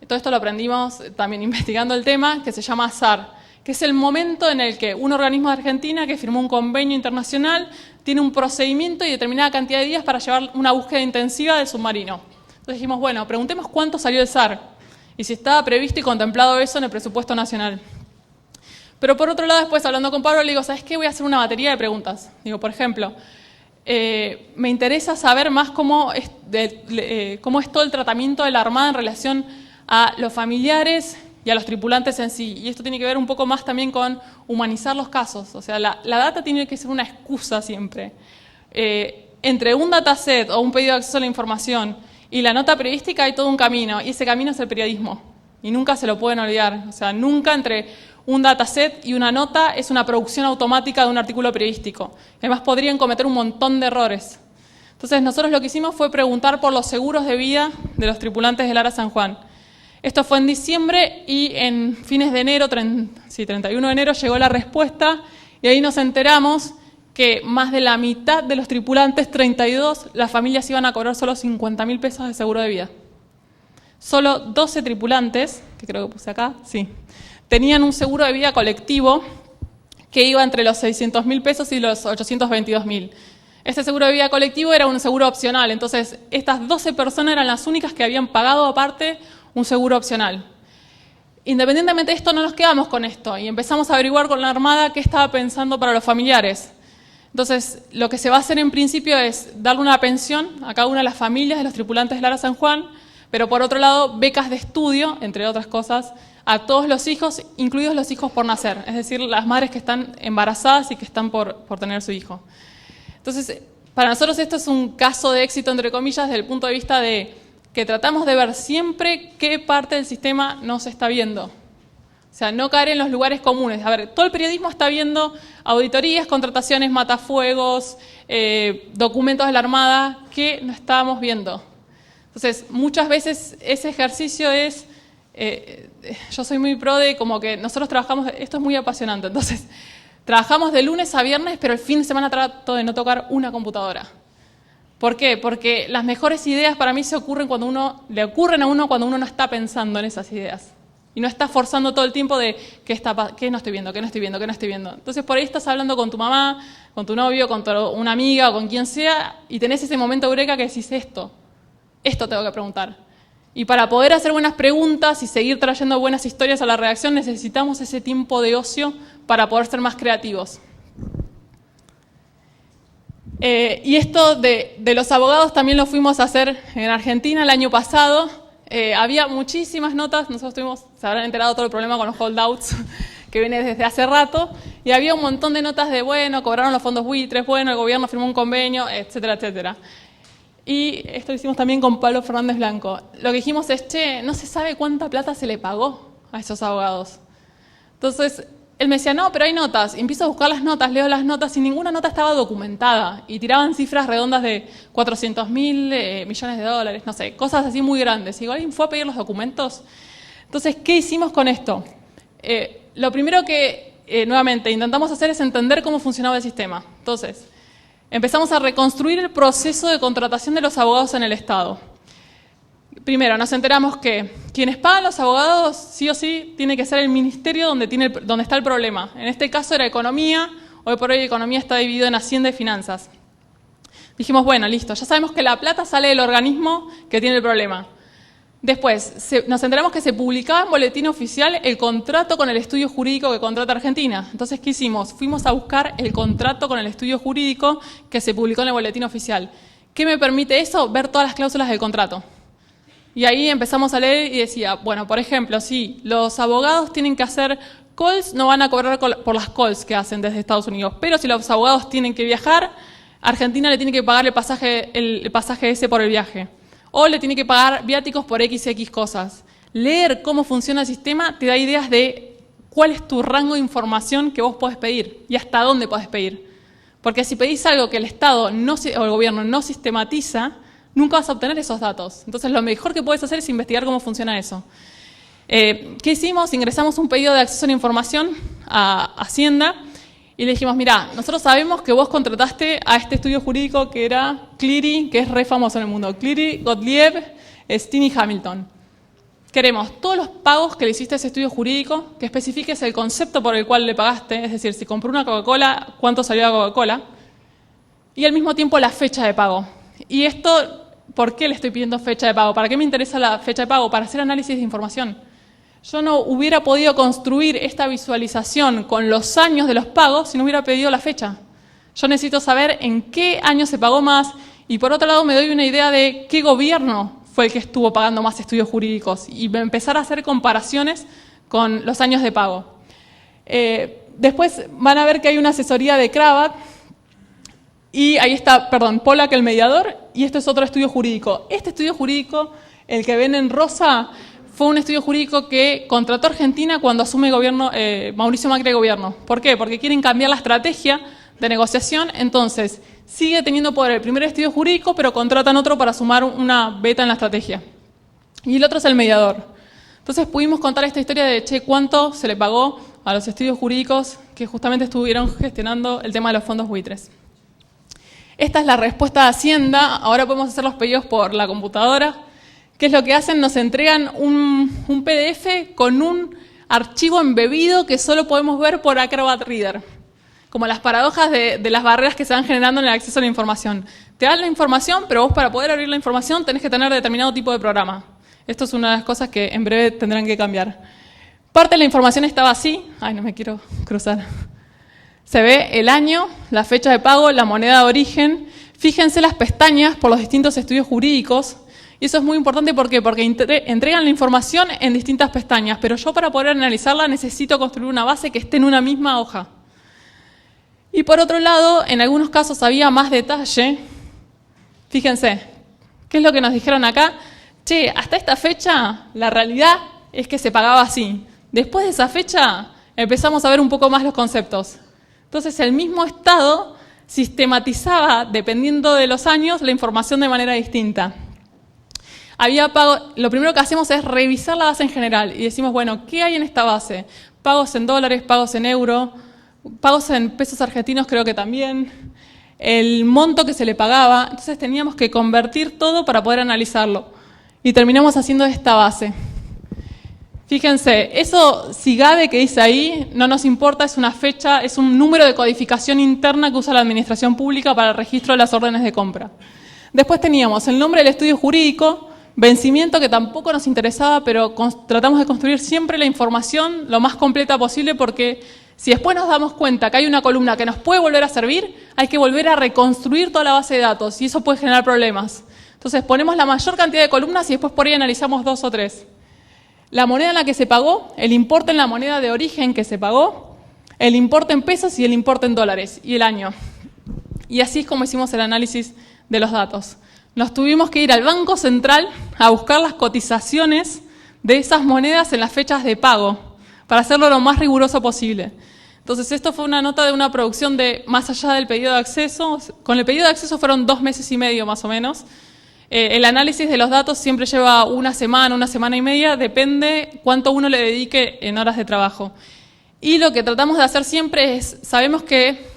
Todo esto lo aprendimos también investigando el tema, que se llama SAR, que es el momento en el que un organismo de Argentina que firmó un convenio internacional tiene un procedimiento y determinada cantidad de días para llevar una búsqueda intensiva del submarino. Entonces dijimos, bueno, preguntemos cuánto salió el SAR y si estaba previsto y contemplado eso en el presupuesto nacional. Pero por otro lado, después hablando con Pablo, le digo, ¿sabes qué? Voy a hacer una batería de preguntas. Digo, por ejemplo, me interesa saber más cómo es todo el tratamiento de la Armada en relación a los familiares y a los tripulantes en sí. Y esto tiene que ver un poco más también con humanizar los casos. O sea, la data tiene que ser una excusa siempre. Entre un dataset o un pedido de acceso a la información y la nota periodística hay todo un camino, y ese camino es el periodismo. Y nunca se lo pueden olvidar. O sea, nunca entre un dataset y una nota es una producción automática de un artículo periodístico. Además, podrían cometer un montón de errores. Entonces, nosotros lo que hicimos fue preguntar por los seguros de vida de los tripulantes del Lara San Juan. Esto fue en diciembre y en fines de enero, 31 de enero, llegó la respuesta y ahí nos enteramos que más de la mitad de los tripulantes, 32, las familias iban a cobrar solo 50.000 pesos de seguro de vida. Solo 12 tripulantes, que creo que puse acá, sí, tenían un seguro de vida colectivo que iba entre los 600.000 pesos y los 822.000. Este seguro de vida colectivo era un seguro opcional, entonces estas 12 personas eran las únicas que habían pagado aparte un seguro opcional. Independientemente de esto, no nos quedamos con esto y empezamos a averiguar con la Armada qué estaba pensando para los familiares. Entonces, lo que se va a hacer en principio es darle una pensión a cada una de las familias de los tripulantes del ARA San Juan, pero por otro lado, becas de estudio, entre otras cosas, a todos los hijos, incluidos los hijos por nacer, es decir, las madres que están embarazadas y que están por tener su hijo. Entonces, para nosotros esto es un caso de éxito, entre comillas, desde el punto de vista de que tratamos de ver siempre qué parte del sistema no se está viendo. O sea, no caer en los lugares comunes. A ver, todo el periodismo está viendo auditorías, contrataciones, matafuegos, documentos de la Armada, que no estábamos viendo. Entonces, muchas veces ese ejercicio es... yo soy muy pro de como que nosotros trabajamos... Esto es muy apasionante, entonces... Trabajamos de lunes a viernes, pero el fin de semana trato de no tocar una computadora. ¿Por qué? Porque las mejores ideas para mí le ocurren a uno cuando uno no está pensando en esas ideas. Y no está forzando todo el tiempo de qué no estoy viendo, qué no estoy viendo, qué no estoy viendo. Entonces por ahí estás hablando con tu mamá, con tu novio, con una amiga o con quien sea, y tenés ese momento eureka que decís esto tengo que preguntar. Y para poder hacer buenas preguntas y seguir trayendo buenas historias a la redacción necesitamos ese tiempo de ocio para poder ser más creativos. Y esto de los abogados también lo fuimos a hacer en Argentina el año pasado. Había muchísimas notas, nosotros se habrán enterado todo el problema con los holdouts que viene desde hace rato, y había un montón de notas de, bueno, cobraron los fondos buitres, bueno, el gobierno firmó un convenio, etcétera, etcétera. Y esto lo hicimos también con Pablo Fernández Blanco. Lo que dijimos es, no se sabe cuánta plata se le pagó a esos abogados. Entonces, él me decía, no, pero hay notas. Y empiezo a buscar las notas, leo las notas y ninguna nota estaba documentada. Y tiraban cifras redondas de 400.000 millones de dólares, no sé, cosas así muy grandes. Y alguien fue a pedir los documentos. Entonces, ¿qué hicimos con esto? Lo primero que, nuevamente, intentamos hacer es entender cómo funcionaba el sistema. Entonces, empezamos a reconstruir el proceso de contratación de los abogados en el Estado. Primero, nos enteramos que quienes pagan los abogados, sí o sí, tiene que ser el ministerio donde está el problema. En este caso era Economía, hoy por hoy Economía está dividido en Hacienda y Finanzas. Dijimos, bueno, listo, ya sabemos que la plata sale del organismo que tiene el problema. Después, nos enteramos que se publicaba en Boletín Oficial el contrato con el estudio jurídico que contrata Argentina. Entonces, ¿qué hicimos? Fuimos a buscar el contrato con el estudio jurídico que se publicó en el Boletín Oficial. ¿Qué me permite eso? Ver todas las cláusulas del contrato. Y ahí empezamos a leer y decía, bueno, por ejemplo, si los abogados tienen que hacer calls, no van a cobrar por las calls que hacen desde Estados Unidos. Pero si los abogados tienen que viajar, Argentina le tiene que pagar el pasaje ese por el viaje. O le tiene que pagar viáticos por XX cosas. Leer cómo funciona el sistema te da ideas de cuál es tu rango de información que vos podés pedir y hasta dónde podés pedir. Porque si pedís algo que el Estado o el gobierno no sistematiza, nunca vas a obtener esos datos. Entonces lo mejor que puedes hacer es investigar cómo funciona eso. ¿Qué hicimos? Ingresamos un pedido de acceso a la información a Hacienda y le dijimos, mirá, nosotros sabemos que vos contrataste a este estudio jurídico que era Cleary, que es re famoso en el mundo. Cleary, Gottlieb, Steen y Hamilton. Queremos todos los pagos que le hiciste a ese estudio jurídico, que especifiques el concepto por el cual le pagaste, es decir, si compró una Coca-Cola, cuánto salió la Coca-Cola, y al mismo tiempo la fecha de pago. Y esto, ¿por qué le estoy pidiendo fecha de pago? ¿Para qué me interesa la fecha de pago? Para hacer análisis de información. Yo no hubiera podido construir esta visualización con los años de los pagos si no hubiera pedido la fecha. Yo necesito saber en qué año se pagó más y por otro lado me doy una idea de qué gobierno fue el que estuvo pagando más estudios jurídicos y empezar a hacer comparaciones con los años de pago. Después van a ver que hay una asesoría de Kravat y ahí está, Pollack el mediador y este es otro estudio jurídico. Este estudio jurídico, el que ven en rosa, fue un estudio jurídico que contrató Argentina cuando asume el gobierno, Mauricio Macri de gobierno. ¿Por qué? Porque quieren cambiar la estrategia de negociación, entonces sigue teniendo poder el primer estudio jurídico, pero contratan otro para sumar una beta en la estrategia. Y el otro es el mediador. Entonces pudimos contar esta historia de, cuánto se le pagó a los estudios jurídicos que justamente estuvieron gestionando el tema de los fondos buitres. Esta es la respuesta de Hacienda. Ahora podemos hacer los pedidos por la computadora. ¿Qué es lo que hacen? Nos entregan un PDF con un archivo embebido que solo podemos ver por Acrobat Reader. como las paradojas de las barreras que se van generando en el acceso a la información. Te dan la información, pero vos para poder abrir la información tenés que tener determinado tipo de programa. Esto es una de las cosas que en breve tendrán que cambiar. Parte de la información estaba así. Ay, no me quiero cruzar. Se ve el año, la fecha de pago, la moneda de origen. Fíjense las pestañas por los distintos estudios jurídicos. Y eso es muy importante, ¿por qué? Porque entregan la información en distintas pestañas, pero yo para poder analizarla necesito construir una base que esté en una misma hoja. Y por otro lado, en algunos casos había más detalle. Fíjense, ¿qué es lo que nos dijeron acá? Che, hasta esta fecha la realidad es que se pagaba así. Después de esa fecha empezamos a ver un poco más los conceptos. Entonces el mismo Estado sistematizaba, dependiendo de los años, la información de manera distinta. Había pago, lo primero que hacemos es revisar la base en general y decimos, bueno, ¿qué hay en esta base? Pagos en dólares, pagos en euro, pagos en pesos argentinos creo que también, el monto que se le pagaba. Entonces teníamos que convertir todo para poder analizarlo. Y terminamos haciendo esta base. Fíjense, eso SIGADE que dice ahí, no nos importa, es una fecha, es un número de codificación interna que usa la administración pública para el registro de las órdenes de compra. Después teníamos el nombre del estudio jurídico, vencimiento que tampoco nos interesaba, pero tratamos de construir siempre la información lo más completa posible, porque si después nos damos cuenta que hay una columna que nos puede volver a servir, hay que volver a reconstruir toda la base de datos y eso puede generar problemas. Entonces ponemos la mayor cantidad de columnas y después por ahí analizamos 2 o 3. La moneda en la que se pagó, el importe en la moneda de origen que se pagó, el importe en pesos y el importe en dólares y el año. Y así es como hicimos el análisis de los datos. Nos tuvimos que ir al Banco Central a buscar las cotizaciones de esas monedas en las fechas de pago para hacerlo lo más riguroso posible. Entonces esto fue una nota de una producción de más allá del pedido de acceso. Con el pedido de acceso fueron 2 meses y medio más o menos. El análisis de los datos siempre lleva una semana y media, depende cuánto uno le dedique en horas de trabajo. Y lo que tratamos de hacer siempre es, sabemos que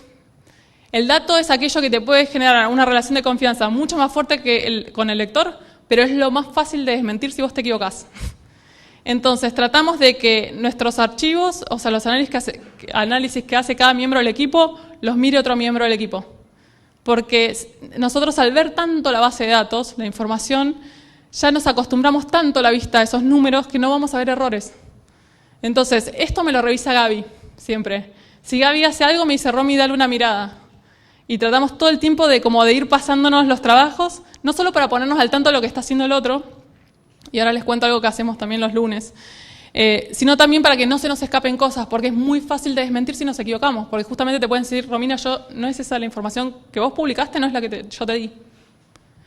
el dato es aquello que te puede generar una relación de confianza mucho más fuerte que con el lector, pero es lo más fácil de desmentir si vos te equivocás. Entonces tratamos de que nuestros archivos, o sea, los análisis que hace cada miembro del equipo, los mire otro miembro del equipo. Porque nosotros al ver tanto la base de datos, la información, ya nos acostumbramos tanto a la vista de esos números que no vamos a ver errores. Entonces, esto me lo revisa Gaby, siempre. Si Gaby hace algo, me dice, Romy, dale una mirada. Y tratamos todo el tiempo de ir pasándonos los trabajos, no solo para ponernos al tanto de lo que está haciendo el otro, y ahora les cuento algo que hacemos también los lunes, sino también para que no se nos escapen cosas, porque es muy fácil de desmentir si nos equivocamos, porque justamente te pueden decir, Romina, no es esa la información que vos publicaste, no es la que yo te di.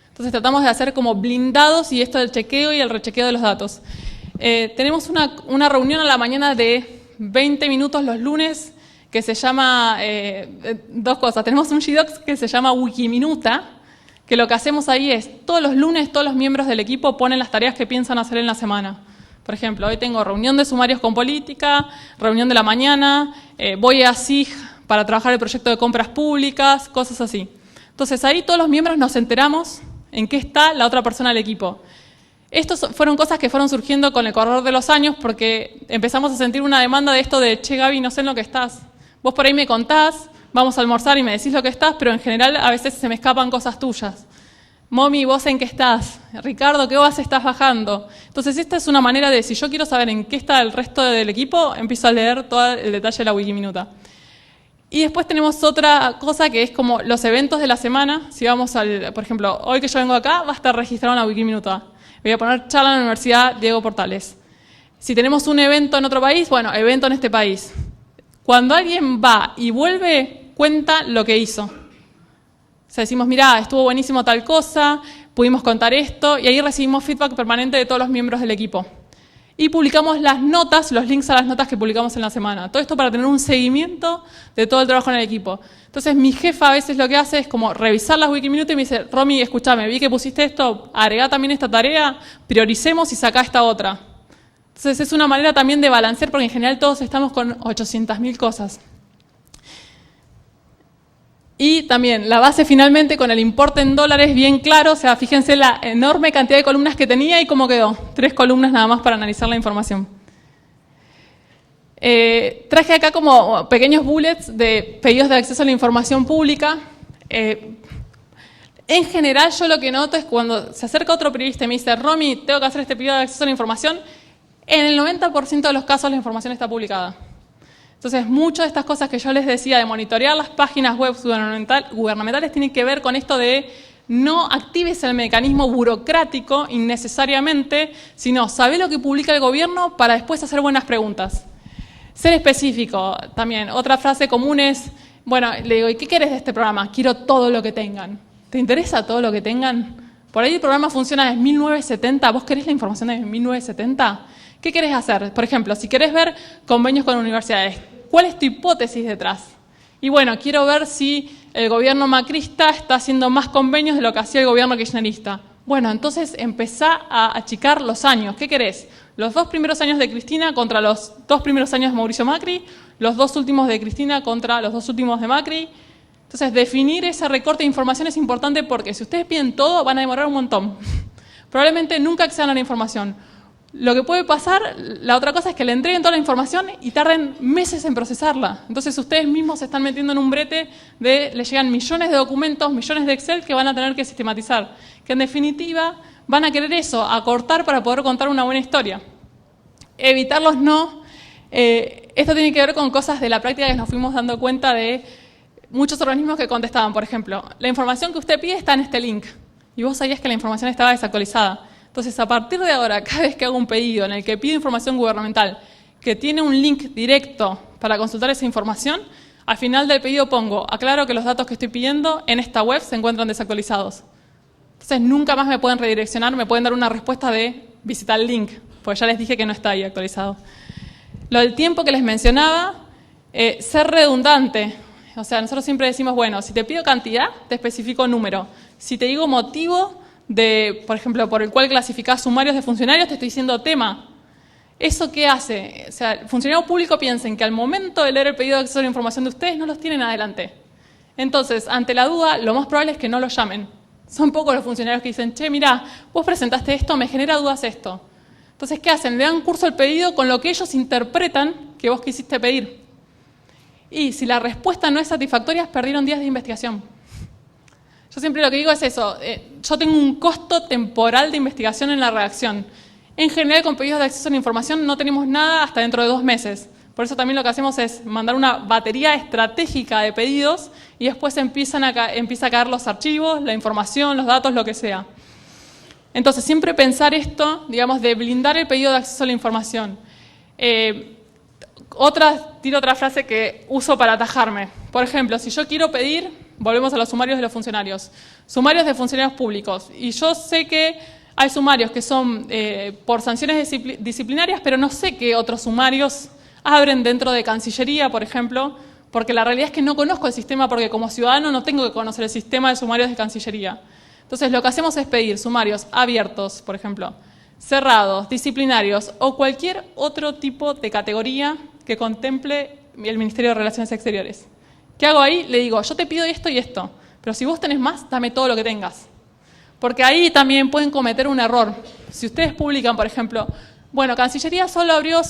Entonces tratamos de hacer como blindados y esto del chequeo y el rechequeo de los datos. Tenemos una reunión a la mañana de 20 minutos los lunes que se llama, 2 cosas, tenemos un G-Docs que se llama Wikiminuta, que lo que hacemos ahí es, todos los lunes todos los miembros del equipo ponen las tareas que piensan hacer en la semana. Por ejemplo, hoy tengo reunión de sumarios con política, reunión de la mañana, voy a SIG para trabajar el proyecto de compras públicas, cosas así. Entonces ahí todos los miembros nos enteramos en qué está la otra persona del equipo. Estas fueron cosas que fueron surgiendo con el correr de los años porque empezamos a sentir una demanda de esto de, che Gaby, no sé en lo que estás. Vos por ahí me contás, vamos a almorzar y me decís lo que estás, pero en general a veces se me escapan cosas tuyas. Momi, ¿vos en qué estás? Ricardo, ¿qué vas estás bajando? Entonces esta es una manera de, si yo quiero saber en qué está el resto del equipo, empiezo a leer todo el detalle de la Wikiminuta. Y después tenemos otra cosa que es como los eventos de la semana. Si vamos por ejemplo, hoy que yo vengo acá, va a estar registrado en la Wikiminuta. Voy a poner charla en la Universidad Diego Portales. Si tenemos un evento en otro país, bueno, evento en este país. Cuando alguien va y vuelve, cuenta lo que hizo. O sea, decimos, mirá, estuvo buenísimo tal cosa, pudimos contar esto, y ahí recibimos feedback permanente de todos los miembros del equipo. Y publicamos las notas, los links a las notas que publicamos en la semana. Todo esto para tener un seguimiento de todo el trabajo en el equipo. Entonces, mi jefa a veces lo que hace es como revisar las Wikiminuta y me dice, Romy, escúchame, vi que pusiste esto, agregá también esta tarea, prioricemos y sacá esta otra. Entonces, es una manera también de balancear, porque en general todos estamos con 800.000 cosas. Y también la base finalmente con el importe en dólares bien claro, o sea, fíjense la enorme cantidad de columnas que tenía y cómo quedó. 3 columnas nada más para analizar la información. Traje acá como pequeños bullets de pedidos de acceso a la información pública. En general, yo lo que noto es cuando se acerca otro periodista y me dice, Romy, tengo que hacer este pedido de acceso a la información, en el 90% de los casos la información está publicada. Entonces, muchas de estas cosas que yo les decía de monitorear las páginas web gubernamentales tienen que ver con esto de no actives el mecanismo burocrático innecesariamente, sino sabe lo que publica el gobierno para después hacer buenas preguntas. Ser específico también. Otra frase común es, bueno, le digo, ¿y qué querés de este programa? Quiero todo lo que tengan. ¿Te interesa todo lo que tengan? Por ahí el programa funciona desde 1970. ¿Vos querés la información de 1970? ¿Qué querés hacer? Por ejemplo, si querés ver convenios con universidades, ¿cuál es tu hipótesis detrás? Y bueno, quiero ver si el gobierno macrista está haciendo más convenios de lo que hacía el gobierno kirchnerista. Bueno, entonces empezá a achicar los años. ¿Qué querés? Los 2 primeros años de Cristina contra los 2 primeros años de Mauricio Macri, los 2 últimos de Cristina contra los 2 últimos de Macri. Entonces, definir ese recorte de información es importante porque si ustedes piden todo, van a demorar un montón. Probablemente nunca accedan a la información. Lo que puede pasar, la otra cosa es que le entreguen toda la información y tarden meses en procesarla. Entonces, ustedes mismos se están metiendo en un brete de, les llegan millones de documentos, millones de Excel que van a tener que sistematizar. Que en definitiva van a querer eso, acortar para poder contar una buena historia. Evitar los no. Esto tiene que ver con cosas de la práctica que nos fuimos dando cuenta de muchos organismos que contestaban. Por ejemplo, la información que usted pide está en este link. Y vos sabías que la información estaba desactualizada. Entonces, a partir de ahora, cada vez que hago un pedido en el que pido información gubernamental que tiene un link directo para consultar esa información, al final del pedido pongo, aclaro que los datos que estoy pidiendo en esta web se encuentran desactualizados. Entonces, nunca más me pueden redireccionar, me pueden dar una respuesta de visitar el link, porque ya les dije que no está ahí actualizado. Lo del tiempo que les mencionaba, ser redundante. O sea, nosotros siempre decimos, bueno, si te pido cantidad, te especifico número. Si te digo motivo de, por ejemplo, por el cual clasificás sumarios de funcionarios, te estoy diciendo tema. ¿Eso qué hace? O sea, el funcionario público piensen que al momento de leer el pedido de acceso a la información de ustedes no los tienen adelante. Entonces, ante la duda, lo más probable es que no los llamen. Son pocos los funcionarios que dicen, che, mirá, vos presentaste esto, me genera dudas esto. Entonces, ¿qué hacen? Le dan curso al pedido con lo que ellos interpretan que vos quisiste pedir. Y si la respuesta no es satisfactoria, perdieron días de investigación. Yo siempre lo que digo es eso, yo tengo un costo temporal de investigación en la redacción. En general, con pedidos de acceso a la información no tenemos nada hasta dentro de 2 meses. Por eso también lo que hacemos es mandar una batería estratégica de pedidos y después empieza a caer los archivos, la información, los datos, lo que sea. Entonces, siempre pensar esto, digamos, de blindar el pedido de acceso a la información. Tiro otra frase que uso para atajarme. Por ejemplo, si yo quiero pedir, volvemos a los sumarios de los funcionarios, sumarios de funcionarios públicos, y yo sé que hay sumarios que son por sanciones disciplinarias, pero no sé qué otros sumarios abren dentro de Cancillería, por ejemplo, porque la realidad es que no conozco el sistema, porque como ciudadano no tengo que conocer el sistema de sumarios de Cancillería. Entonces, lo que hacemos es pedir sumarios abiertos, por ejemplo, cerrados, disciplinarios o cualquier otro tipo de categoría que contemple el Ministerio de Relaciones Exteriores. ¿Qué hago ahí? Le digo, yo te pido esto y esto, pero si vos tenés más, dame todo lo que tengas. Porque ahí también pueden cometer un error. Si ustedes publican, por ejemplo, bueno, Cancillería solo abrió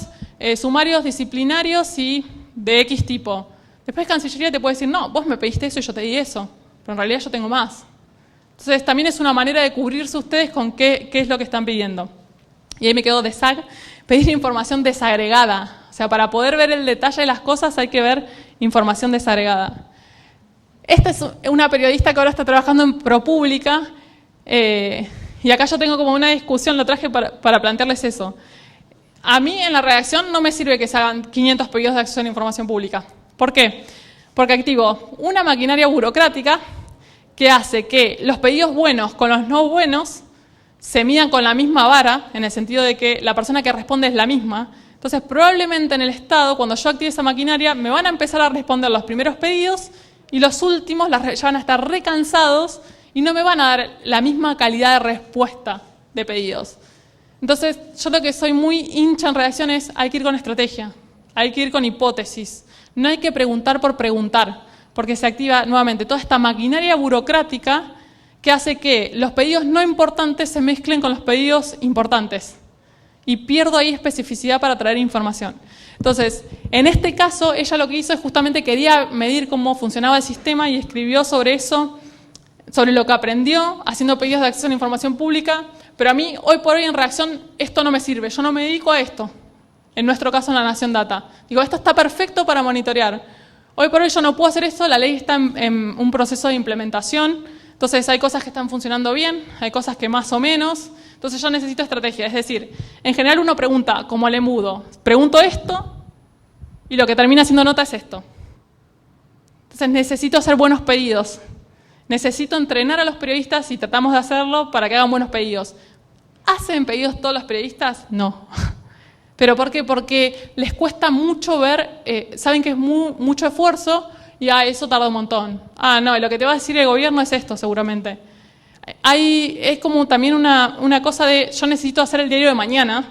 sumarios disciplinarios y de X tipo. Después Cancillería te puede decir, no, vos me pediste eso y yo te di eso, pero en realidad yo tengo más. Entonces también es una manera de cubrirse ustedes con qué es lo que están pidiendo. Y ahí me quedó desag, pedir información desagregada. O sea, para poder ver el detalle de las cosas hay que ver información desagregada. Esta es una periodista que ahora está trabajando en ProPublica, y acá yo tengo como una discusión, lo traje para plantearles eso. A mí en la redacción no me sirve que se hagan 500 pedidos de acceso a la información pública. ¿Por qué? Porque activo una maquinaria burocrática que hace que los pedidos buenos con los no buenos se midan con la misma vara, en el sentido de que la persona que responde es la misma. Entonces, probablemente en el Estado, cuando yo active esa maquinaria, me van a empezar a responder los primeros pedidos y los últimos ya van a estar recansados y no me van a dar la misma calidad de respuesta de pedidos. Entonces, yo lo que soy muy hincha en redacción es, hay que ir con estrategia, hay que ir con hipótesis. No hay que preguntar por preguntar, porque se activa nuevamente toda esta maquinaria burocrática que hace que los pedidos no importantes se mezclen con los pedidos importantes. Y pierdo ahí especificidad para traer información. Entonces, en este caso, ella lo que hizo es justamente quería medir cómo funcionaba el sistema y escribió sobre eso, sobre lo que aprendió, haciendo pedidos de acceso a la información pública, pero a mí, hoy por hoy, en Reacción, esto no me sirve, yo no me dedico a esto, en nuestro caso en la Nación Data. Digo, esto está perfecto para monitorear. Hoy por hoy yo no puedo hacer esto, la ley está en un proceso de implementación, entonces hay cosas que están funcionando bien, hay cosas que más o menos, entonces yo necesito estrategia. Es decir, en general uno pregunta, como al embudo, pregunto esto y lo que termina siendo nota es esto. Entonces necesito hacer buenos pedidos, necesito entrenar a los periodistas y tratamos de hacerlo para que hagan buenos pedidos. ¿Hacen pedidos todos los periodistas? No. ¿Pero por qué? Porque les cuesta mucho ver, saben que es mucho esfuerzo y eso tarda un montón. No, lo que te va a decir el gobierno es esto seguramente. Es como también una cosa de, yo necesito hacer el diario de mañana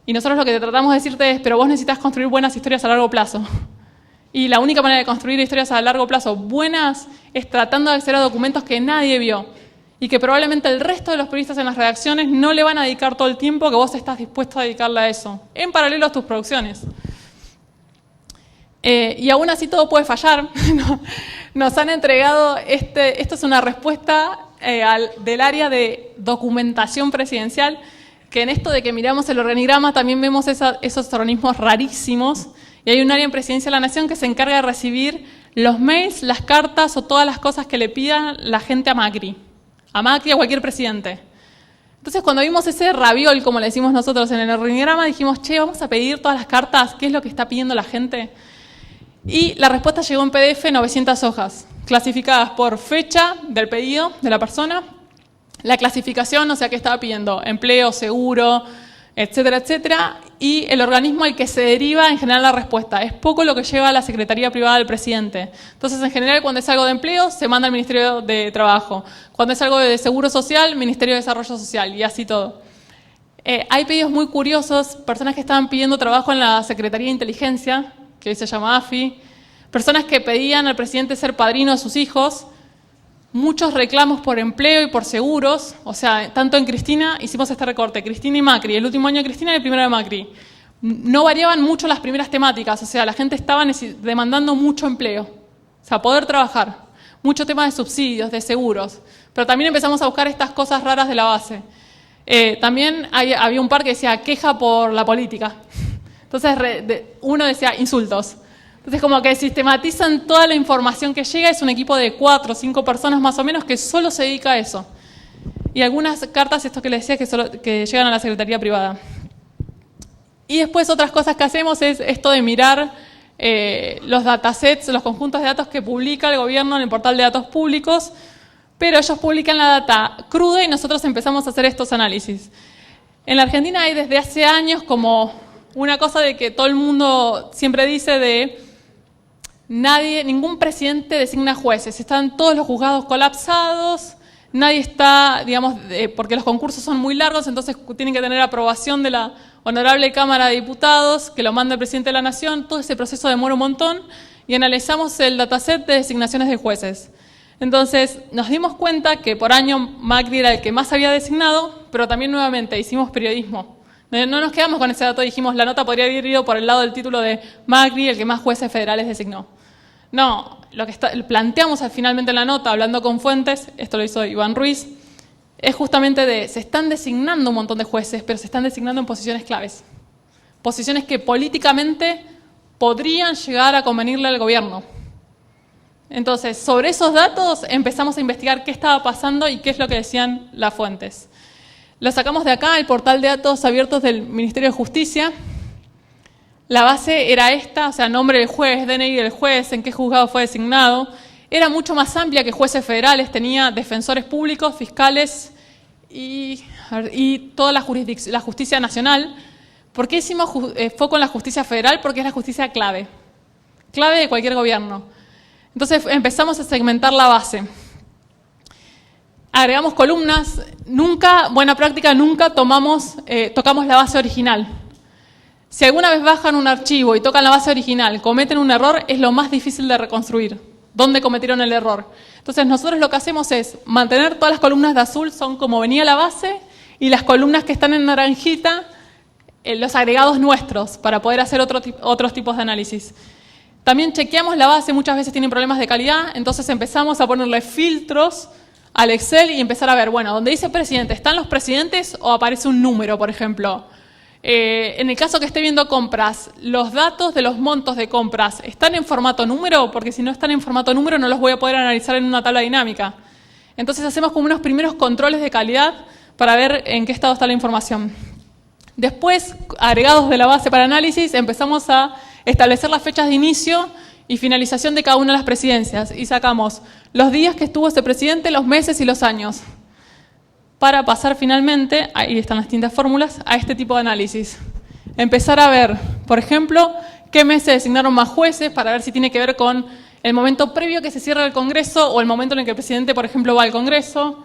y nosotros lo que tratamos de decirte es, pero vos necesitas construir buenas historias a largo plazo. Y la única manera de construir historias a largo plazo buenas es tratando de acceder a documentos que nadie vio y que probablemente el resto de los periodistas en las redacciones no le van a dedicar todo el tiempo que vos estás dispuesto a dedicarle a eso, en paralelo a tus producciones. Y aún así todo puede fallar. Nos han entregado, esto es una respuesta del área de documentación presidencial, que en esto de que miramos el organigrama también vemos esos organismos rarísimos, y hay un área en Presidencia de la Nación que se encarga de recibir los mails, las cartas o todas las cosas que le pida la gente a Macri, a cualquier presidente. Entonces cuando vimos ese raviol, como le decimos nosotros en el organigrama, dijimos, che, vamos a pedir todas las cartas, ¿qué es lo que está pidiendo la gente? Y la respuesta llegó en PDF 900 hojas, clasificadas por fecha del pedido de la persona, la clasificación, o sea, que estaba pidiendo empleo, seguro, etcétera, etcétera, y el organismo al que se deriva en general la respuesta. Es poco lo que lleva a la Secretaría Privada del Presidente. Entonces, en general, cuando es algo de empleo, se manda al Ministerio de Trabajo. Cuando es algo de Seguro Social, Ministerio de Desarrollo Social, y así todo. Hay pedidos muy curiosos, personas que estaban pidiendo trabajo en la Secretaría de Inteligencia, que hoy se llama AFI, personas que pedían al presidente ser padrino de sus hijos, muchos reclamos por empleo y por seguros, o sea, tanto en Cristina, hicimos este recorte, Cristina y Macri, el último año de Cristina y el primero de Macri. No variaban mucho las primeras temáticas, o sea, la gente estaba demandando mucho empleo, o sea, poder trabajar, mucho tema de subsidios, de seguros, pero también empezamos a buscar estas cosas raras de la base. También había un par que decía queja por la política, entonces uno decía insultos. Entonces, como que sistematizan toda la información que llega, es un equipo de 4 o 5 personas más o menos que solo se dedica a eso. Y algunas cartas, esto que les decía, que llegan a la Secretaría Privada. Y después otras cosas que hacemos es esto de mirar los datasets, los conjuntos de datos que publica el gobierno en el portal de datos públicos, pero ellos publican la data cruda y nosotros empezamos a hacer estos análisis. En la Argentina hay desde hace años como una cosa de que todo el mundo siempre dice de ningún presidente designa jueces, están todos los juzgados colapsados, nadie está, digamos, porque los concursos son muy largos, entonces tienen que tener aprobación de la Honorable Cámara de Diputados, que lo manda el presidente de la Nación, todo ese proceso demora un montón, y analizamos el dataset de designaciones de jueces. Entonces nos dimos cuenta que por año Macri era el que más había designado, pero también nuevamente hicimos periodismo. No nos quedamos con ese dato, dijimos la nota podría haber ido por el lado del título de Macri, el que más jueces federales designó. No, lo que planteamos finalmente en la nota, hablando con fuentes, esto lo hizo Iván Ruiz, es justamente se están designando un montón de jueces, pero se están designando en posiciones claves. Posiciones que políticamente podrían llegar a convenirle al gobierno. Entonces, sobre esos datos empezamos a investigar qué estaba pasando y qué es lo que decían las fuentes. Lo sacamos de acá, el portal de datos abiertos del Ministerio de Justicia. La base era esta, o sea, nombre del juez, DNI del juez, en qué juzgado fue designado. Era mucho más amplia que jueces federales, tenía defensores públicos, fiscales y toda la justicia nacional. ¿Por qué hicimos foco en la justicia federal? Porque es la justicia clave de cualquier gobierno. Entonces empezamos a segmentar la base. Agregamos columnas, buena práctica, nunca tocamos la base original. Si alguna vez bajan un archivo y tocan la base original, cometen un error, es lo más difícil de reconstruir. ¿Dónde cometieron el error? Entonces nosotros lo que hacemos es mantener todas las columnas de azul, son como venía la base, y las columnas que están en naranjita los agregados nuestros para poder hacer otros tipos de análisis. También chequeamos la base, muchas veces tienen problemas de calidad, entonces empezamos a ponerle filtros al Excel y empezar a ver, bueno, donde dice presidente, ¿están los presidentes o aparece un número, por ejemplo? En el caso que esté viendo compras, ¿los datos de los montos de compras están en formato número? Porque si no están en formato número no los voy a poder analizar en una tabla dinámica. Entonces hacemos como unos primeros controles de calidad para ver en qué estado está la información. Después, agregados de la base para análisis, empezamos a establecer las fechas de inicio y finalización de cada una de las presidencias y sacamos los días que estuvo ese presidente, los meses y los años para pasar finalmente, ahí están las distintas fórmulas, a este tipo de análisis. Empezar a ver, por ejemplo, qué meses designaron más jueces para ver si tiene que ver con el momento previo que se cierra el Congreso o el momento en el que el presidente, por ejemplo, va al Congreso.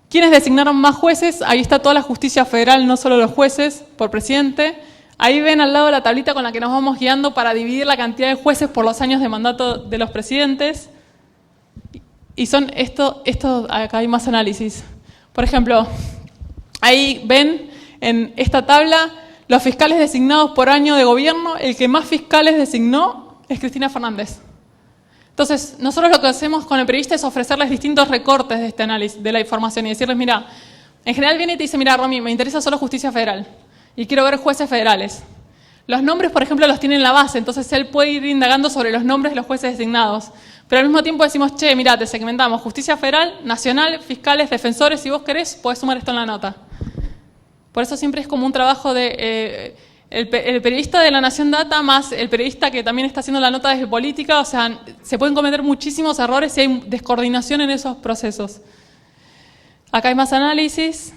¿Quiénes designaron más jueces? Ahí está toda la justicia federal, no solo los jueces por presidente. Ahí ven al lado la tablita con la que nos vamos guiando para dividir la cantidad de jueces por los años de mandato de los presidentes. Y son acá hay más análisis. Por ejemplo, ahí ven en esta tabla los fiscales designados por año de gobierno. El que más fiscales designó es Cristina Fernández. Entonces, nosotros lo que hacemos con el periodista es ofrecerles distintos recortes de este análisis, de la información, y decirles, mira, en general viene y te dice, mira, Romy, me interesa solo justicia federal y quiero ver jueces federales. Los nombres, por ejemplo, los tiene en la base, entonces él puede ir indagando sobre los nombres de los jueces designados. Pero al mismo tiempo decimos, che, mira, te segmentamos justicia federal, nacional, fiscales, defensores, si vos querés, podés sumar esto en la nota. Por eso siempre es como un trabajo de... el periodista de La Nación Data más el periodista que también está haciendo la nota desde política, o sea, se pueden cometer muchísimos errores si hay descoordinación en esos procesos. Acá hay más análisis.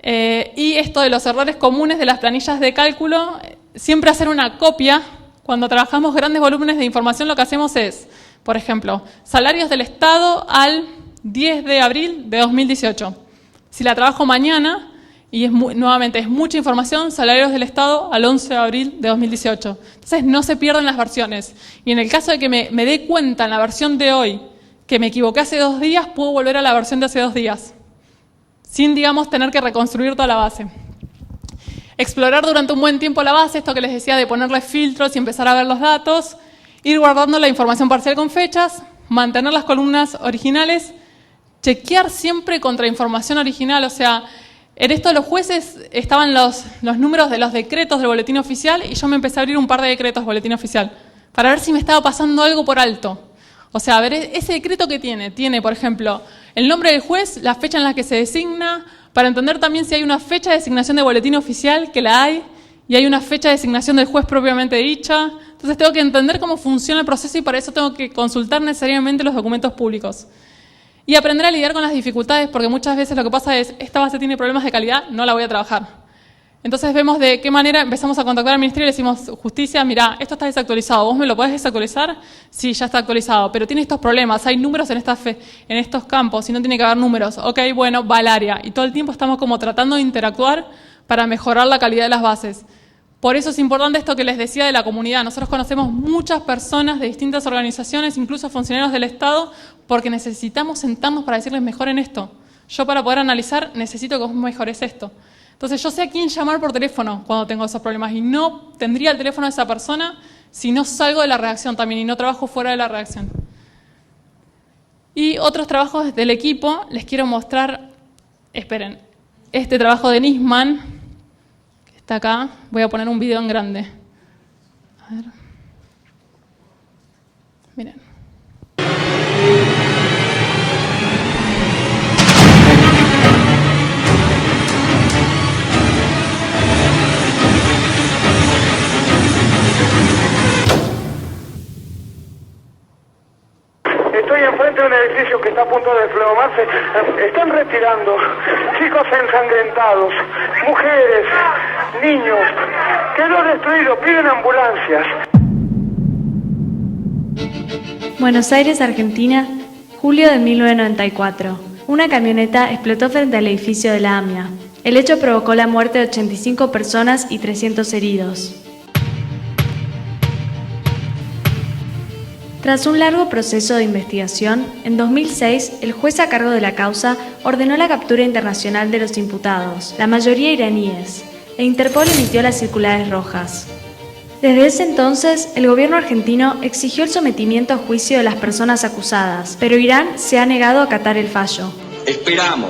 Y esto de los errores comunes de las planillas de cálculo, siempre hacer una copia. Cuando trabajamos grandes volúmenes de información, lo que hacemos es, por ejemplo, salarios del Estado al 10 de abril de 2018. Si la trabajo mañana, y nuevamente es mucha información, salarios del Estado al 11 de abril de 2018. Entonces no se pierden las versiones. Y en el caso de que me dé cuenta en la versión de hoy que me equivoqué hace 2 días, puedo volver a la versión de hace 2 días. Sin, digamos, tener que reconstruir toda la base. Explorar durante un buen tiempo la base, esto que les decía de ponerle filtros y empezar a ver los datos. Ir guardando la información parcial con fechas. Mantener las columnas originales. Chequear siempre contra información original, o sea... En esto de los jueces estaban los números de los decretos del boletín oficial y yo me empecé a abrir un par de decretos del boletín oficial para ver si me estaba pasando algo por alto. O sea, a ver, ese decreto que tiene, por ejemplo, el nombre del juez, la fecha en la que se designa, para entender también si hay una fecha de designación de boletín oficial, que la hay, y hay una fecha de designación del juez propiamente dicha. Entonces tengo que entender cómo funciona el proceso y para eso tengo que consultar necesariamente los documentos públicos. Y aprender a lidiar con las dificultades, porque muchas veces lo que pasa es, esta base tiene problemas de calidad, no la voy a trabajar. Entonces vemos de qué manera empezamos a contactar al ministerio y le decimos, justicia, mira, esto está desactualizado, ¿vos me lo podés desactualizar? Sí, ya está actualizado, pero tiene estos problemas, hay números en estos campos y no tiene que haber números. Ok, bueno, va al área. Y todo el tiempo estamos como tratando de interactuar para mejorar la calidad de las bases. Por eso es importante esto que les decía de la comunidad. Nosotros conocemos muchas personas de distintas organizaciones, incluso funcionarios del Estado, porque necesitamos sentarnos para decirles mejoren esto. Yo para poder analizar necesito que vos mejores esto. Entonces yo sé a quién llamar por teléfono cuando tengo esos problemas y no tendría el teléfono de esa persona si no salgo de la redacción también y no trabajo fuera de la redacción. Y otros trabajos del equipo, les quiero mostrar, esperen, este trabajo de Nisman, está acá, voy a poner un video en grande. A ver. Miren. Estoy enfrente de un edificio que está a punto de desplomarse. Están retirando chicos ensangrentados, mujeres, niños. Quedó destruido, piden ambulancias. Buenos Aires, Argentina, julio de 1994. Una camioneta explotó frente al edificio de la AMIA. El hecho provocó la muerte de 85 personas y 300 heridos. Tras un largo proceso de investigación, en 2006, el juez a cargo de la causa ordenó la captura internacional de los imputados, la mayoría iraníes. e Interpol emitió las circulares rojas. Desde ese entonces, el gobierno argentino exigió el sometimiento a juicio de las personas acusadas, pero Irán se ha negado a acatar el fallo. Esperamos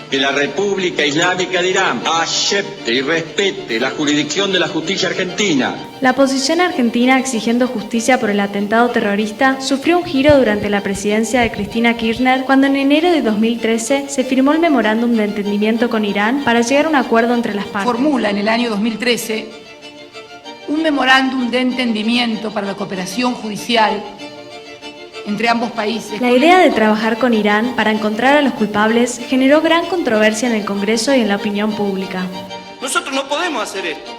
que la República Islámica de Irán acepte y respete la jurisdicción de la justicia argentina. La posición argentina exigiendo justicia por el atentado terrorista sufrió un giro durante la presidencia de Cristina Kirchner, cuando en enero de 2013 se firmó el memorándum de entendimiento con Irán para llegar a un acuerdo entre las partes. Formula en el año 2013 un memorándum de entendimiento para la cooperación judicial entre ambos países. La idea de trabajar con Irán para encontrar a los culpables generó gran controversia en el Congreso y en la opinión pública. Nosotros no podemos hacer esto.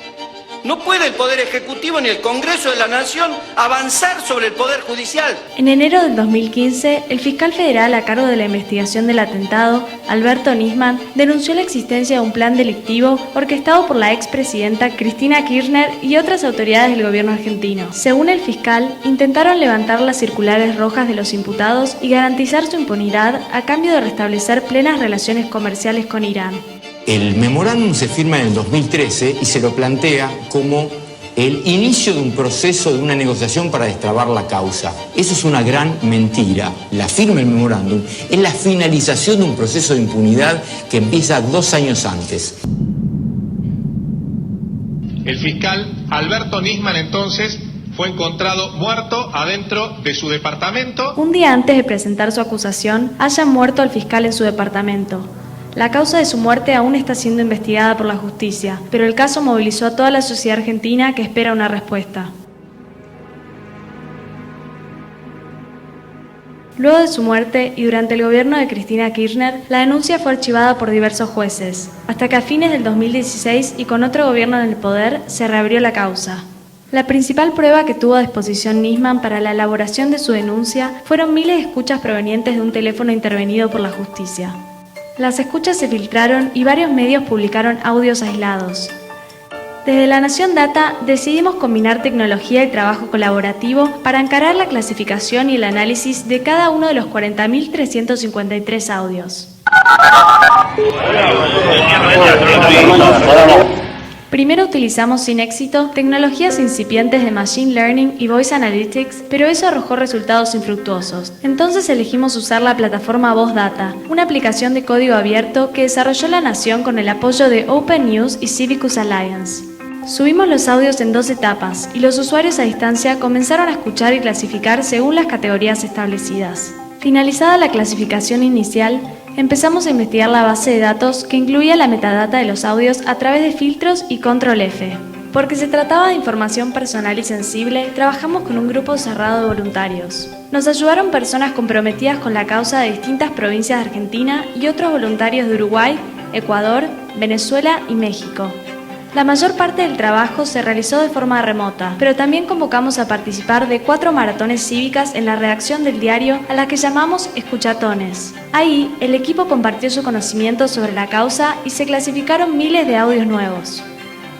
No puede el Poder Ejecutivo ni el Congreso de la Nación avanzar sobre el Poder Judicial. En enero del 2015, el fiscal federal a cargo de la investigación del atentado, Alberto Nisman, denunció la existencia de un plan delictivo orquestado por la expresidenta Cristina Kirchner y otras autoridades del gobierno argentino. Según el fiscal, intentaron levantar las circulares rojas de los imputados y garantizar su impunidad a cambio de restablecer plenas relaciones comerciales con Irán. El memorándum se firma en el 2013 y se lo plantea como el inicio de un proceso de una negociación para destrabar la causa. Eso es una gran mentira. La firma del memorándum es la finalización de un proceso de impunidad que empieza 2 años antes. El fiscal Alberto Nisman entonces fue encontrado muerto adentro de su departamento. Un día antes de presentar su acusación, hayan muerto al fiscal en su departamento. La causa de su muerte aún está siendo investigada por la justicia, pero el caso movilizó a toda la sociedad argentina que espera una respuesta. Luego de su muerte y durante el gobierno de Cristina Kirchner, la denuncia fue archivada por diversos jueces, hasta que a fines del 2016 y con otro gobierno en el poder, se reabrió la causa. La principal prueba que tuvo a disposición Nisman para la elaboración de su denuncia fueron miles de escuchas provenientes de un teléfono intervenido por la justicia. Las escuchas se filtraron y varios medios publicaron audios aislados. Desde La Nación Data decidimos combinar tecnología y trabajo colaborativo para encarar la clasificación y el análisis de cada uno de los 40.353 audios. Primero utilizamos sin éxito tecnologías incipientes de Machine Learning y Voice Analytics, pero eso arrojó resultados infructuosos. Entonces elegimos usar la plataforma Voz Data, una aplicación de código abierto que desarrolló La Nación con el apoyo de Open News y Civicus Alliance. Subimos los audios en 2 etapas y los usuarios a distancia comenzaron a escuchar y clasificar según las categorías establecidas. Finalizada la clasificación inicial, empezamos a investigar la base de datos que incluía la metadata de los audios a través de filtros y Control F. Porque se trataba de información personal y sensible, trabajamos con un grupo cerrado de voluntarios. Nos ayudaron personas comprometidas con la causa de distintas provincias de Argentina y otros voluntarios de Uruguay, Ecuador, Venezuela y México. La mayor parte del trabajo se realizó de forma remota, pero también convocamos a participar de 4 maratones cívicas en la redacción del diario, a las que llamamos escuchatones. Ahí, el equipo compartió su conocimiento sobre la causa y se clasificaron miles de audios nuevos.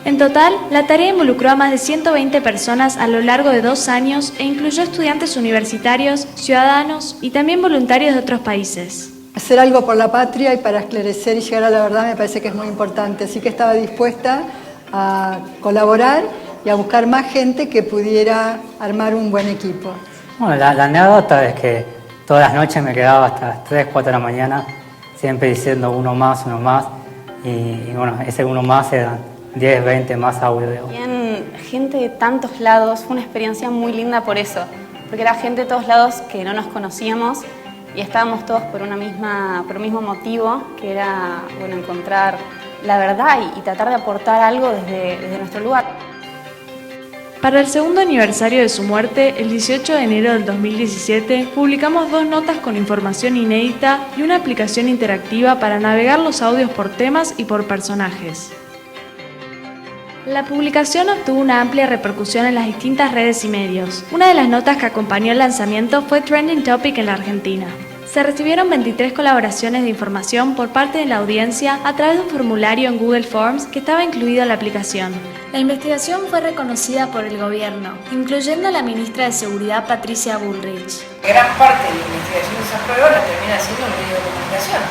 En total, la tarea involucró a más de 120 personas a lo largo de 2 años e incluyó estudiantes universitarios, ciudadanos y también voluntarios de otros países. Hacer algo por la patria y para esclarecer y llegar a la verdad me parece que es muy importante, así que estaba dispuesta a colaborar y a buscar más gente que pudiera armar un buen equipo. Bueno, la anécdota es que todas las noches me quedaba hasta las 3, 4 de la mañana, siempre diciendo uno más, y bueno, ese uno más eran 10, 20 más audio. Bien, gente de tantos lados, fue una experiencia muy linda por eso, porque era gente de todos lados que no nos conocíamos y estábamos todos por un mismo motivo, que era encontrar la verdad y tratar de aportar algo desde nuestro lugar. Para el segundo aniversario de su muerte, el 18 de enero del 2017, publicamos 2 notas con información inédita y una aplicación interactiva para navegar los audios por temas y por personajes. La publicación obtuvo una amplia repercusión en las distintas redes y medios. Una de las notas que acompañó el lanzamiento fue Trending Topic en la Argentina. Se recibieron 23 colaboraciones de información por parte de la audiencia a través de un formulario en Google Forms que estaba incluido en la aplicación. La investigación fue reconocida por el gobierno, incluyendo a la ministra de Seguridad Patricia Bullrich. Gran parte de la investigación de esas pruebas la termina haciendo un medio de comunicación.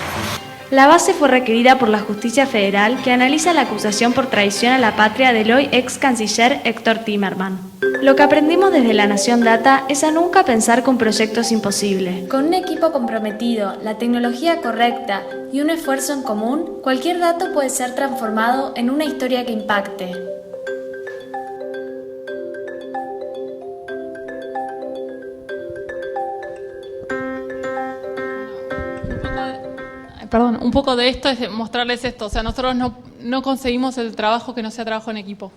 La base fue requerida por la Justicia Federal, que analiza la acusación por traición a la patria del hoy ex canciller Héctor Timerman. Lo que aprendimos desde La Nación Data es a nunca pensar que un proyecto es imposible. Con un equipo comprometido, la tecnología correcta y un esfuerzo en común, cualquier dato puede ser transformado en una historia que impacte. Perdón, un poco de esto es mostrarles esto. O sea, nosotros no conseguimos el trabajo que no sea trabajo en equipo.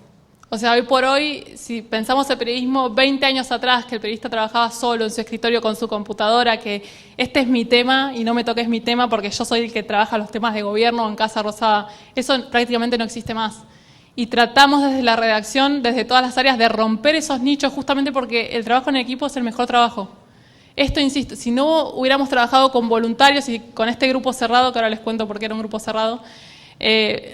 O sea, hoy por hoy, si pensamos el periodismo 20 años atrás, que el periodista trabajaba solo en su escritorio con su computadora, que este es mi tema y no me toques mi tema porque yo soy el que trabaja los temas de gobierno en Casa Rosada, eso prácticamente no existe más. Y tratamos desde la redacción, desde todas las áreas, de romper esos nichos justamente porque el trabajo en equipo es el mejor trabajo. Esto, insisto, si no hubiéramos trabajado con voluntarios y con este grupo cerrado, que ahora les cuento por qué era un grupo cerrado,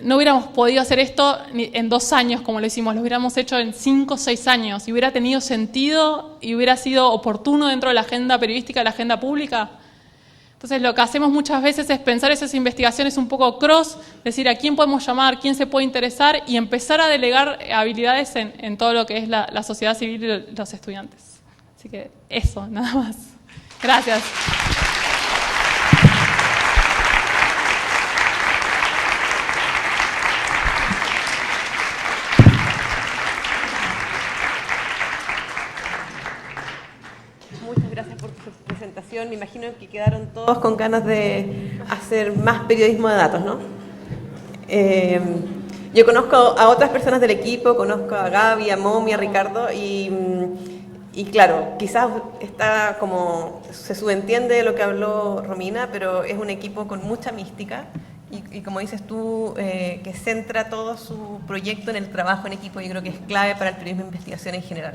no hubiéramos podido hacer esto en 2 años como lo hicimos, lo hubiéramos hecho en 5 o 6 años y hubiera tenido sentido y hubiera sido oportuno dentro de la agenda periodística, de la agenda pública. Entonces lo que hacemos muchas veces es pensar esas investigaciones un poco cross, decir a quién podemos llamar, quién se puede interesar y empezar a delegar habilidades en todo lo que es la sociedad civil y los estudiantes. Así que eso, nada más. Gracias. Muchas gracias por su presentación. Me imagino que quedaron todos con ganas de hacer más periodismo de datos, ¿no? Yo conozco a otras personas del equipo, conozco a Gaby, a Momi, a Ricardo y claro, quizás está como, se subentiende lo que habló Romina, pero es un equipo con mucha mística y como dices tú, que centra todo su proyecto en el trabajo en equipo. Yo creo que es clave para el periodismo de investigación en general.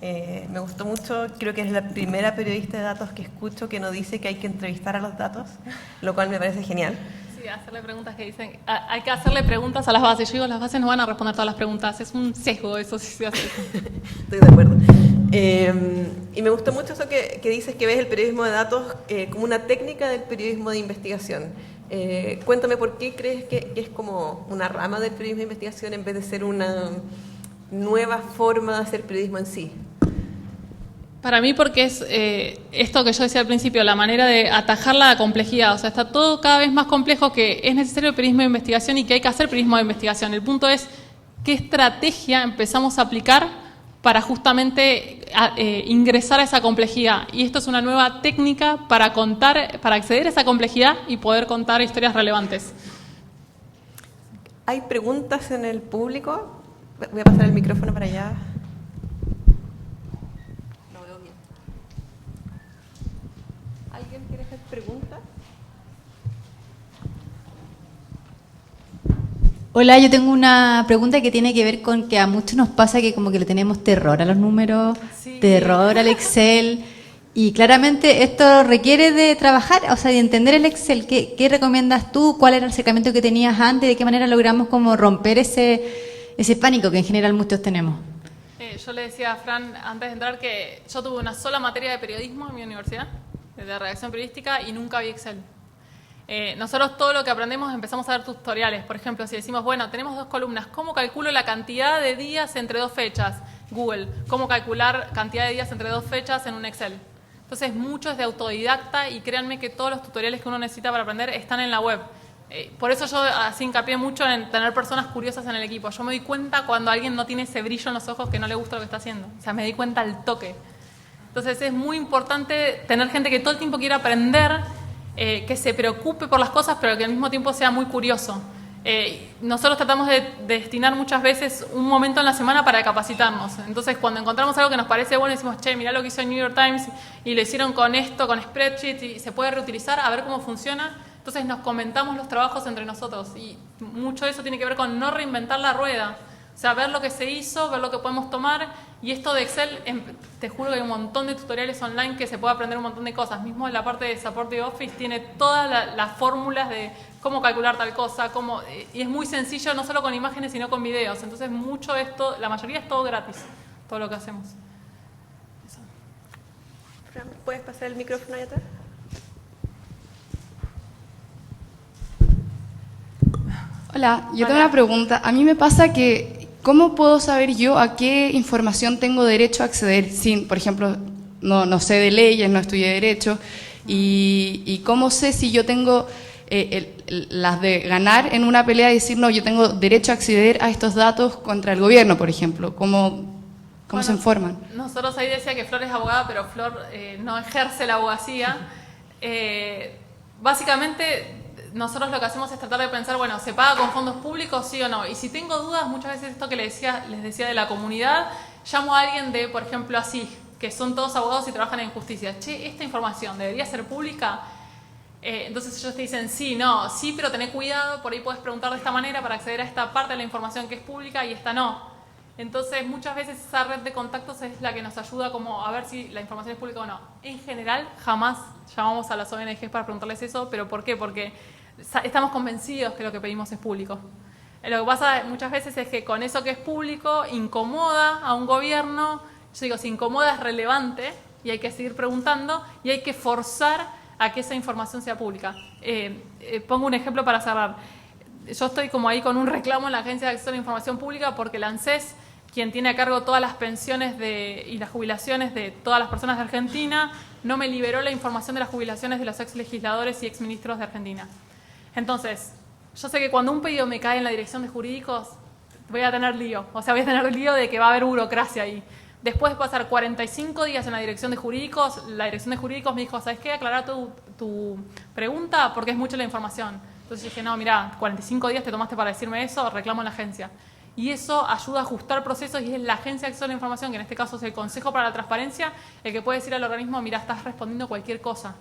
Me gustó mucho, creo que es la primera periodista de datos que escucho que no dice que hay que entrevistar a los datos, lo cual me parece genial. Sí, hacerle preguntas que dicen, hay que hacerle preguntas a las bases. Yo digo, las bases no van a responder todas las preguntas, es un sesgo eso si se hace. Estoy de acuerdo. Y me gustó mucho eso que dices que ves el periodismo de datos como una técnica del periodismo de investigación. Cuéntame por qué crees que es como una rama del periodismo de investigación en vez de ser una nueva forma de hacer periodismo en sí. Para mí porque es esto que yo decía al principio, la manera de atajar la complejidad. O sea, está todo cada vez más complejo, que es necesario el periodismo de investigación y que hay que hacer periodismo de investigación. El punto es qué estrategia empezamos a aplicar para justamente ingresar a esa complejidad. Y esto es una nueva técnica para contar, para acceder a esa complejidad y poder contar historias relevantes. ¿Hay preguntas en el público? Voy a pasar el micrófono para allá. No veo bien. ¿Alguien quiere hacer preguntas? Hola, yo tengo una pregunta que tiene que ver con que a muchos nos pasa que como que le tenemos terror a los números, sí, terror al Excel, y claramente esto requiere de trabajar, o sea, de entender el Excel. ¿Qué recomiendas tú? ¿Cuál era el acercamiento que tenías antes? ¿De qué manera logramos como romper ese pánico que en general muchos tenemos? Yo le decía a Fran antes de entrar que yo tuve una sola materia de periodismo en mi universidad, de redacción periodística, y nunca vi Excel. Nosotros todo lo que aprendemos empezamos a ver tutoriales. Por ejemplo, si decimos, bueno, tenemos 2 columnas, ¿cómo calculo la cantidad de días entre 2 fechas? Google. ¿Cómo calcular cantidad de días entre 2 fechas en un Excel? Entonces, mucho es de autodidacta y créanme que todos los tutoriales que uno necesita para aprender están en la web. Por eso yo así hincapié mucho en tener personas curiosas en el equipo. Yo me doy cuenta cuando alguien no tiene ese brillo en los ojos, que no le gusta lo que está haciendo. O sea, me doy cuenta al toque. Entonces, es muy importante tener gente que todo el tiempo quiera aprender, que se preocupe por las cosas, pero que al mismo tiempo sea muy curioso. Nosotros tratamos de destinar muchas veces un momento en la semana para capacitarnos. Entonces, cuando encontramos algo que nos parece bueno, decimos, che, mirá lo que hizo el New York Times y lo hicieron con esto, con spreadsheet, y se puede reutilizar, a ver cómo funciona. Entonces, nos comentamos los trabajos entre nosotros y mucho de eso tiene que ver con no reinventar la rueda. O sea, ver lo que se hizo, ver lo que podemos tomar. Y esto de Excel, te juro que hay un montón de tutoriales online que se puede aprender un montón de cosas. Mismo en la parte de Supportive Office tiene todas las fórmulas de cómo calcular tal cosa, y es muy sencillo, no solo con imágenes, sino con videos. Entonces, mucho de esto, la mayoría es todo gratis, todo lo que hacemos. Eso. Fran, ¿puedes pasar el micrófono allá atrás? Hola, yo tengo una pregunta. A mí me pasa que, ¿cómo puedo saber yo a qué información tengo derecho a acceder? Sin, por ejemplo, no sé de leyes, no estudié derecho, y cómo sé si yo tengo las de ganar en una pelea y decir, no, yo tengo derecho a acceder a estos datos contra el gobierno, por ejemplo. ¿Cómo se informan? Nosotros ahí decía que Flor es abogada, pero Flor no ejerce la abogacía. Básicamente, nosotros lo que hacemos es tratar de pensar, bueno, ¿se paga con fondos públicos, sí o no? Y si tengo dudas, muchas veces esto que les decía de la comunidad, llamo a alguien de, por ejemplo, así, que son todos abogados y trabajan en justicia. Che, ¿esta información debería ser pública? Entonces ellos te dicen, sí, no, sí, pero tené cuidado, por ahí puedes preguntar de esta manera para acceder a esta parte de la información que es pública y esta no. Entonces, muchas veces esa red de contactos es la que nos ayuda como a ver si la información es pública o no. En general, jamás llamamos a las ONGs para preguntarles eso, ¿pero por qué? Porque estamos convencidos que lo que pedimos es público. Lo que pasa muchas veces es que con eso que es público incomoda a un gobierno. Yo digo, si incomoda es relevante y hay que seguir preguntando y hay que forzar a que esa información sea pública. Pongo un ejemplo para cerrar. Yo estoy como ahí con un reclamo en la Agencia de Acceso a la Información Pública porque la ANSES, quien tiene a cargo todas las pensiones y las jubilaciones de todas las personas de Argentina, no me liberó la información de las jubilaciones de los ex legisladores y ex ministros de Argentina. Entonces, yo sé que cuando un pedido me cae en la dirección de jurídicos, voy a tener lío. O sea, voy a tener lío de que va a haber burocracia ahí. Después de pasar 45 días en la dirección de jurídicos, la dirección de jurídicos me dijo, ¿sabes qué? Aclarar tu pregunta porque es mucha la información. Entonces dije, no, mira, 45 días te tomaste para decirme eso, reclamo en la agencia. Y eso ayuda a ajustar procesos y es la Agencia de Acceso a la Información, que en este caso es el Consejo para la Transparencia, el que puede decir al organismo, mira, estás respondiendo cualquier cosa.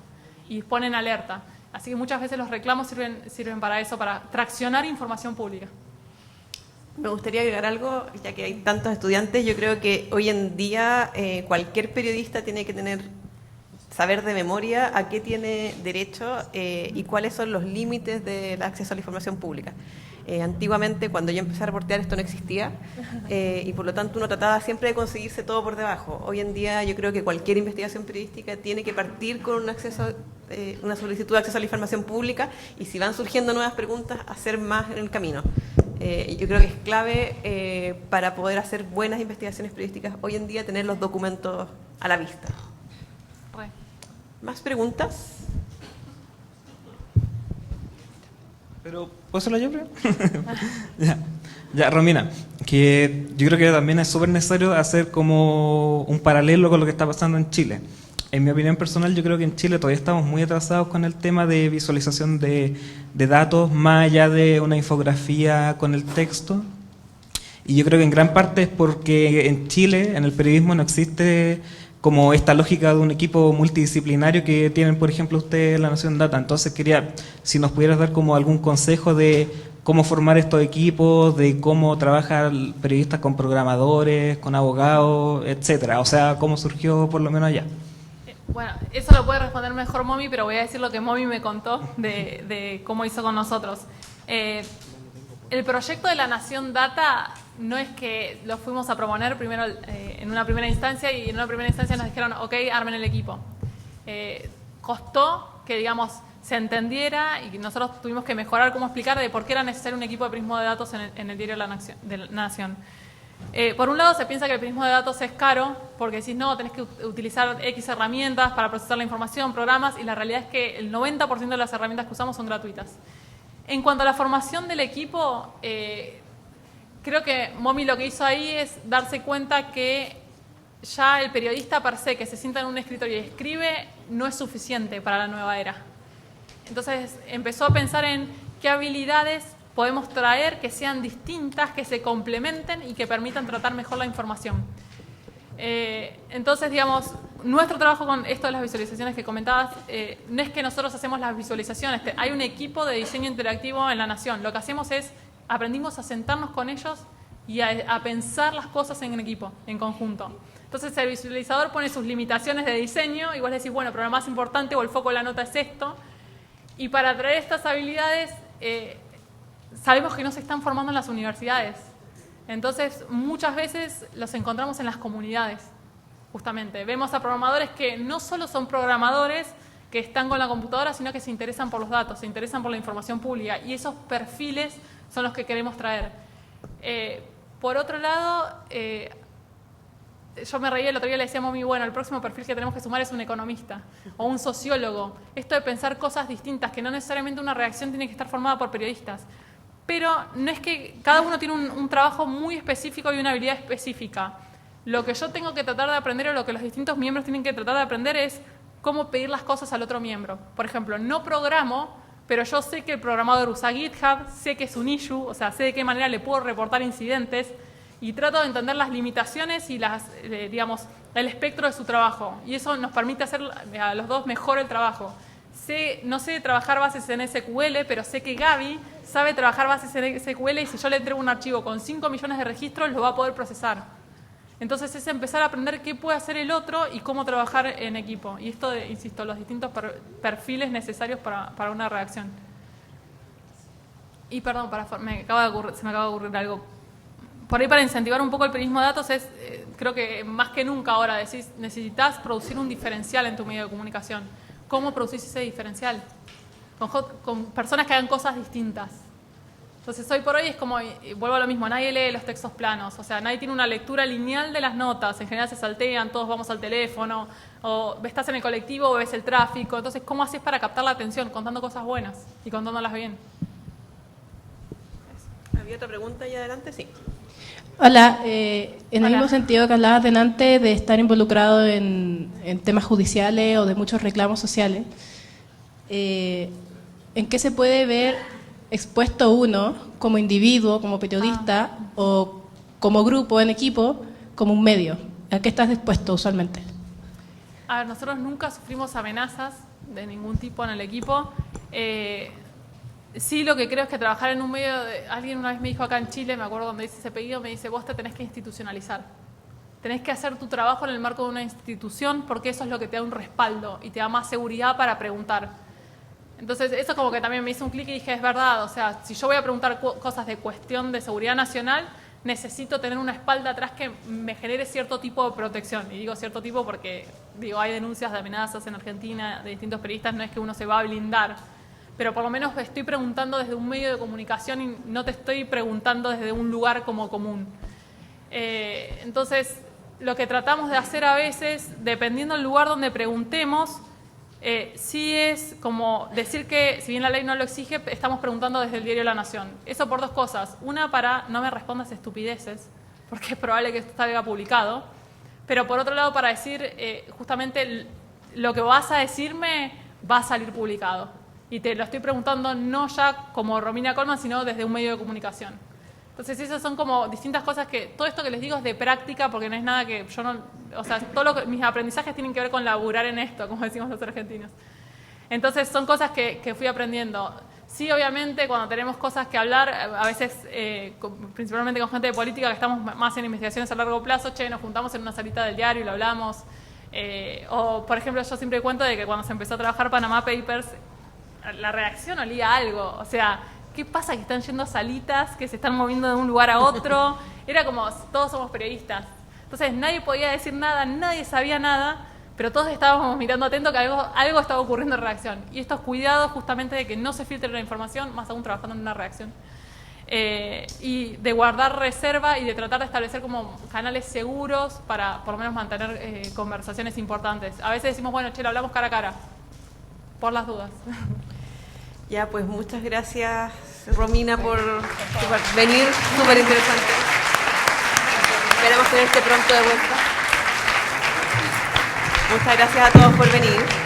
Y ponen alerta. Así que muchas veces los reclamos sirven para eso, para traccionar información pública. Me gustaría agregar algo, ya que hay tantos estudiantes. Yo creo que hoy en día cualquier periodista tiene que saber de memoria a qué tiene derecho y cuáles son los límites del acceso a la información pública. Antiguamente, cuando yo empecé a reportear, esto no existía y por lo tanto uno trataba siempre de conseguirse todo por debajo. Hoy en día yo creo que cualquier investigación periodística tiene que partir con una solicitud de acceso a la información pública y si van surgiendo nuevas preguntas, hacer más en el camino. Yo creo que es clave para poder hacer buenas investigaciones periodísticas hoy en día tener los documentos a la vista. ¿Más preguntas? Pero, ¿puedo hacerlo yo primero? Ya, Romina, que yo creo que también es súper necesario hacer como un paralelo con lo que está pasando en Chile. En mi opinión personal, yo creo que en Chile todavía estamos muy atrasados con el tema de visualización de datos, más allá de una infografía con el texto. Y yo creo que en gran parte es porque en Chile, en el periodismo, no existe como esta lógica de un equipo multidisciplinario que tienen, por ejemplo, ustedes en La Nación Data. Entonces quería, si nos pudieras dar como algún consejo de cómo formar estos equipos, de cómo trabajan periodistas con programadores, con abogados, etcétera. O sea, cómo surgió por lo menos allá. Bueno, eso lo puede responder mejor Momi, pero voy a decir lo que Momi me contó de cómo hizo con nosotros. El proyecto de La Nación Data no es que lo fuimos a proponer primero en una primera instancia y en una primera instancia nos dijeron, ok, armen el equipo. Costó que, digamos, se entendiera y nosotros tuvimos que mejorar cómo explicar de por qué era necesario un equipo de periodismo de datos en el diario de la Nación. Por un lado se piensa que el periodismo de datos es caro porque decís, no, tenés que utilizar X herramientas para procesar la información, programas, y la realidad es que el 90% de las herramientas que usamos son gratuitas. En cuanto a la formación del equipo, creo que Momi lo que hizo ahí es darse cuenta que ya el periodista per se que se sienta en un escritorio y escribe no es suficiente para la nueva era. Entonces empezó a pensar en qué habilidades podemos traer que sean distintas, que se complementen y que permitan tratar mejor la información. Entonces, digamos, nuestro trabajo con esto de las visualizaciones que comentabas, no es que nosotros hacemos las visualizaciones, hay un equipo de diseño interactivo en La Nación. Lo que hacemos es, aprendimos a sentarnos con ellos y a pensar las cosas en equipo, en conjunto. Entonces el visualizador pone sus limitaciones de diseño y vos le decís, bueno, pero lo más importante o el foco de la nota es esto. Y para traer estas habilidades, sabemos que no se están formando en las universidades. Entonces, muchas veces los encontramos en las comunidades, justamente. Vemos a programadores que no solo son programadores que están con la computadora, sino que se interesan por los datos, se interesan por la información pública. Y esos perfiles son los que queremos traer. Por otro lado, yo me reía el otro día, le decía a Momi, bueno, el próximo perfil que tenemos que sumar es un economista o un sociólogo. Esto de pensar cosas distintas, que no necesariamente una redacción tiene que estar formada por periodistas. Pero no es que cada uno tiene un trabajo muy específico y una habilidad específica. Lo que yo tengo que tratar de aprender o lo que los distintos miembros tienen que tratar de aprender es cómo pedir las cosas al otro miembro. Por ejemplo, no programo, pero yo sé que el programador usa GitHub, sé que es un issue, o sea, sé de qué manera le puedo reportar incidentes y trato de entender las limitaciones y digamos, el espectro de su trabajo. Y eso nos permite hacer a los dos mejor el trabajo. No sé trabajar bases en SQL, pero sé que Gaby sabe trabajar bases en SQL y si yo le entrego un archivo con 5 millones de registros, lo va a poder procesar. Entonces es empezar a aprender qué puede hacer el otro y cómo trabajar en equipo. Y esto, insisto, los distintos perfiles necesarios para una redacción. Y perdón, se me acaba de ocurrir algo. Por ahí para incentivar un poco el periodismo de datos creo que más que nunca ahora decís, necesitas producir un diferencial en tu medio de comunicación. ¿Cómo producís ese diferencial? Con personas que hagan cosas distintas. Entonces hoy por hoy es como, vuelvo a lo mismo, nadie lee los textos planos, o sea, nadie tiene una lectura lineal de las notas, en general se saltean, todos vamos al teléfono, o estás en el colectivo o ves el tráfico, entonces ¿cómo haces para captar la atención? Contando cosas buenas y contándolas bien. ¿Había otra pregunta ahí adelante? Sí. Hola, en el mismo sentido que hablabas delante de estar involucrado en temas judiciales o de muchos reclamos sociales, ¿en qué se puede ver expuesto uno como individuo, como periodista o como grupo en equipo, como un medio? ¿A qué estás dispuesto usualmente? A ver, nosotros nunca sufrimos amenazas de ningún tipo en el equipo. Sí, lo que creo es que trabajar en un medio, alguien una vez me dijo acá en Chile, me acuerdo cuando hice ese pedido, me dice, vos te tenés que institucionalizar. Tenés que hacer tu trabajo en el marco de una institución porque eso es lo que te da un respaldo y te da más seguridad para preguntar. Entonces, eso como que también me hizo un clic y dije, es verdad, o sea, si yo voy a preguntar cosas de cuestión de seguridad nacional, necesito tener una espalda atrás que me genere cierto tipo de protección. Y digo cierto tipo porque hay denuncias de amenazas en Argentina de distintos periodistas, no es que uno se va a blindar. Pero por lo menos estoy preguntando desde un medio de comunicación y no te estoy preguntando desde un lugar como común. Entonces, lo que tratamos de hacer a veces, dependiendo del lugar donde preguntemos, sí es como decir que, si bien la ley no lo exige, estamos preguntando desde el diario La Nación. Eso por dos cosas. Una, para no me respondas estupideces, porque es probable que esto salga publicado. Pero por otro lado, para decir justamente lo que vas a decirme va a salir publicado. Y te lo estoy preguntando no ya como Romina Coleman, sino desde un medio de comunicación. Entonces esas son como distintas cosas que, todo esto que les digo es de práctica, porque no es nada que yo no, o sea, mis aprendizajes tienen que ver con laburar en esto, como decimos los argentinos. Entonces son cosas que fui aprendiendo. Sí, obviamente, cuando tenemos cosas que hablar, a veces, principalmente con gente de política, que estamos más en investigaciones a largo plazo, nos juntamos en una salita del diario y lo hablamos. O, por ejemplo, yo siempre cuento de que cuando se empezó a trabajar Panama Papers, la redacción olía a algo, o sea, ¿qué pasa que están yendo salitas, que se están moviendo de un lugar a otro? Era como, todos somos periodistas. Entonces nadie podía decir nada, nadie sabía nada, pero todos estábamos mirando atento que algo estaba ocurriendo en redacción. Y estos cuidados justamente de que no se filtre la información, más aún trabajando en una redacción. Y de guardar reserva y de tratar de establecer como canales seguros para por lo menos mantener conversaciones importantes. A veces decimos, bueno, lo hablamos cara a cara, por las dudas. Ya, pues muchas gracias, Romina, por venir, súper interesante. Esperamos tenerte pronto de vuelta. Muchas gracias a todos por venir.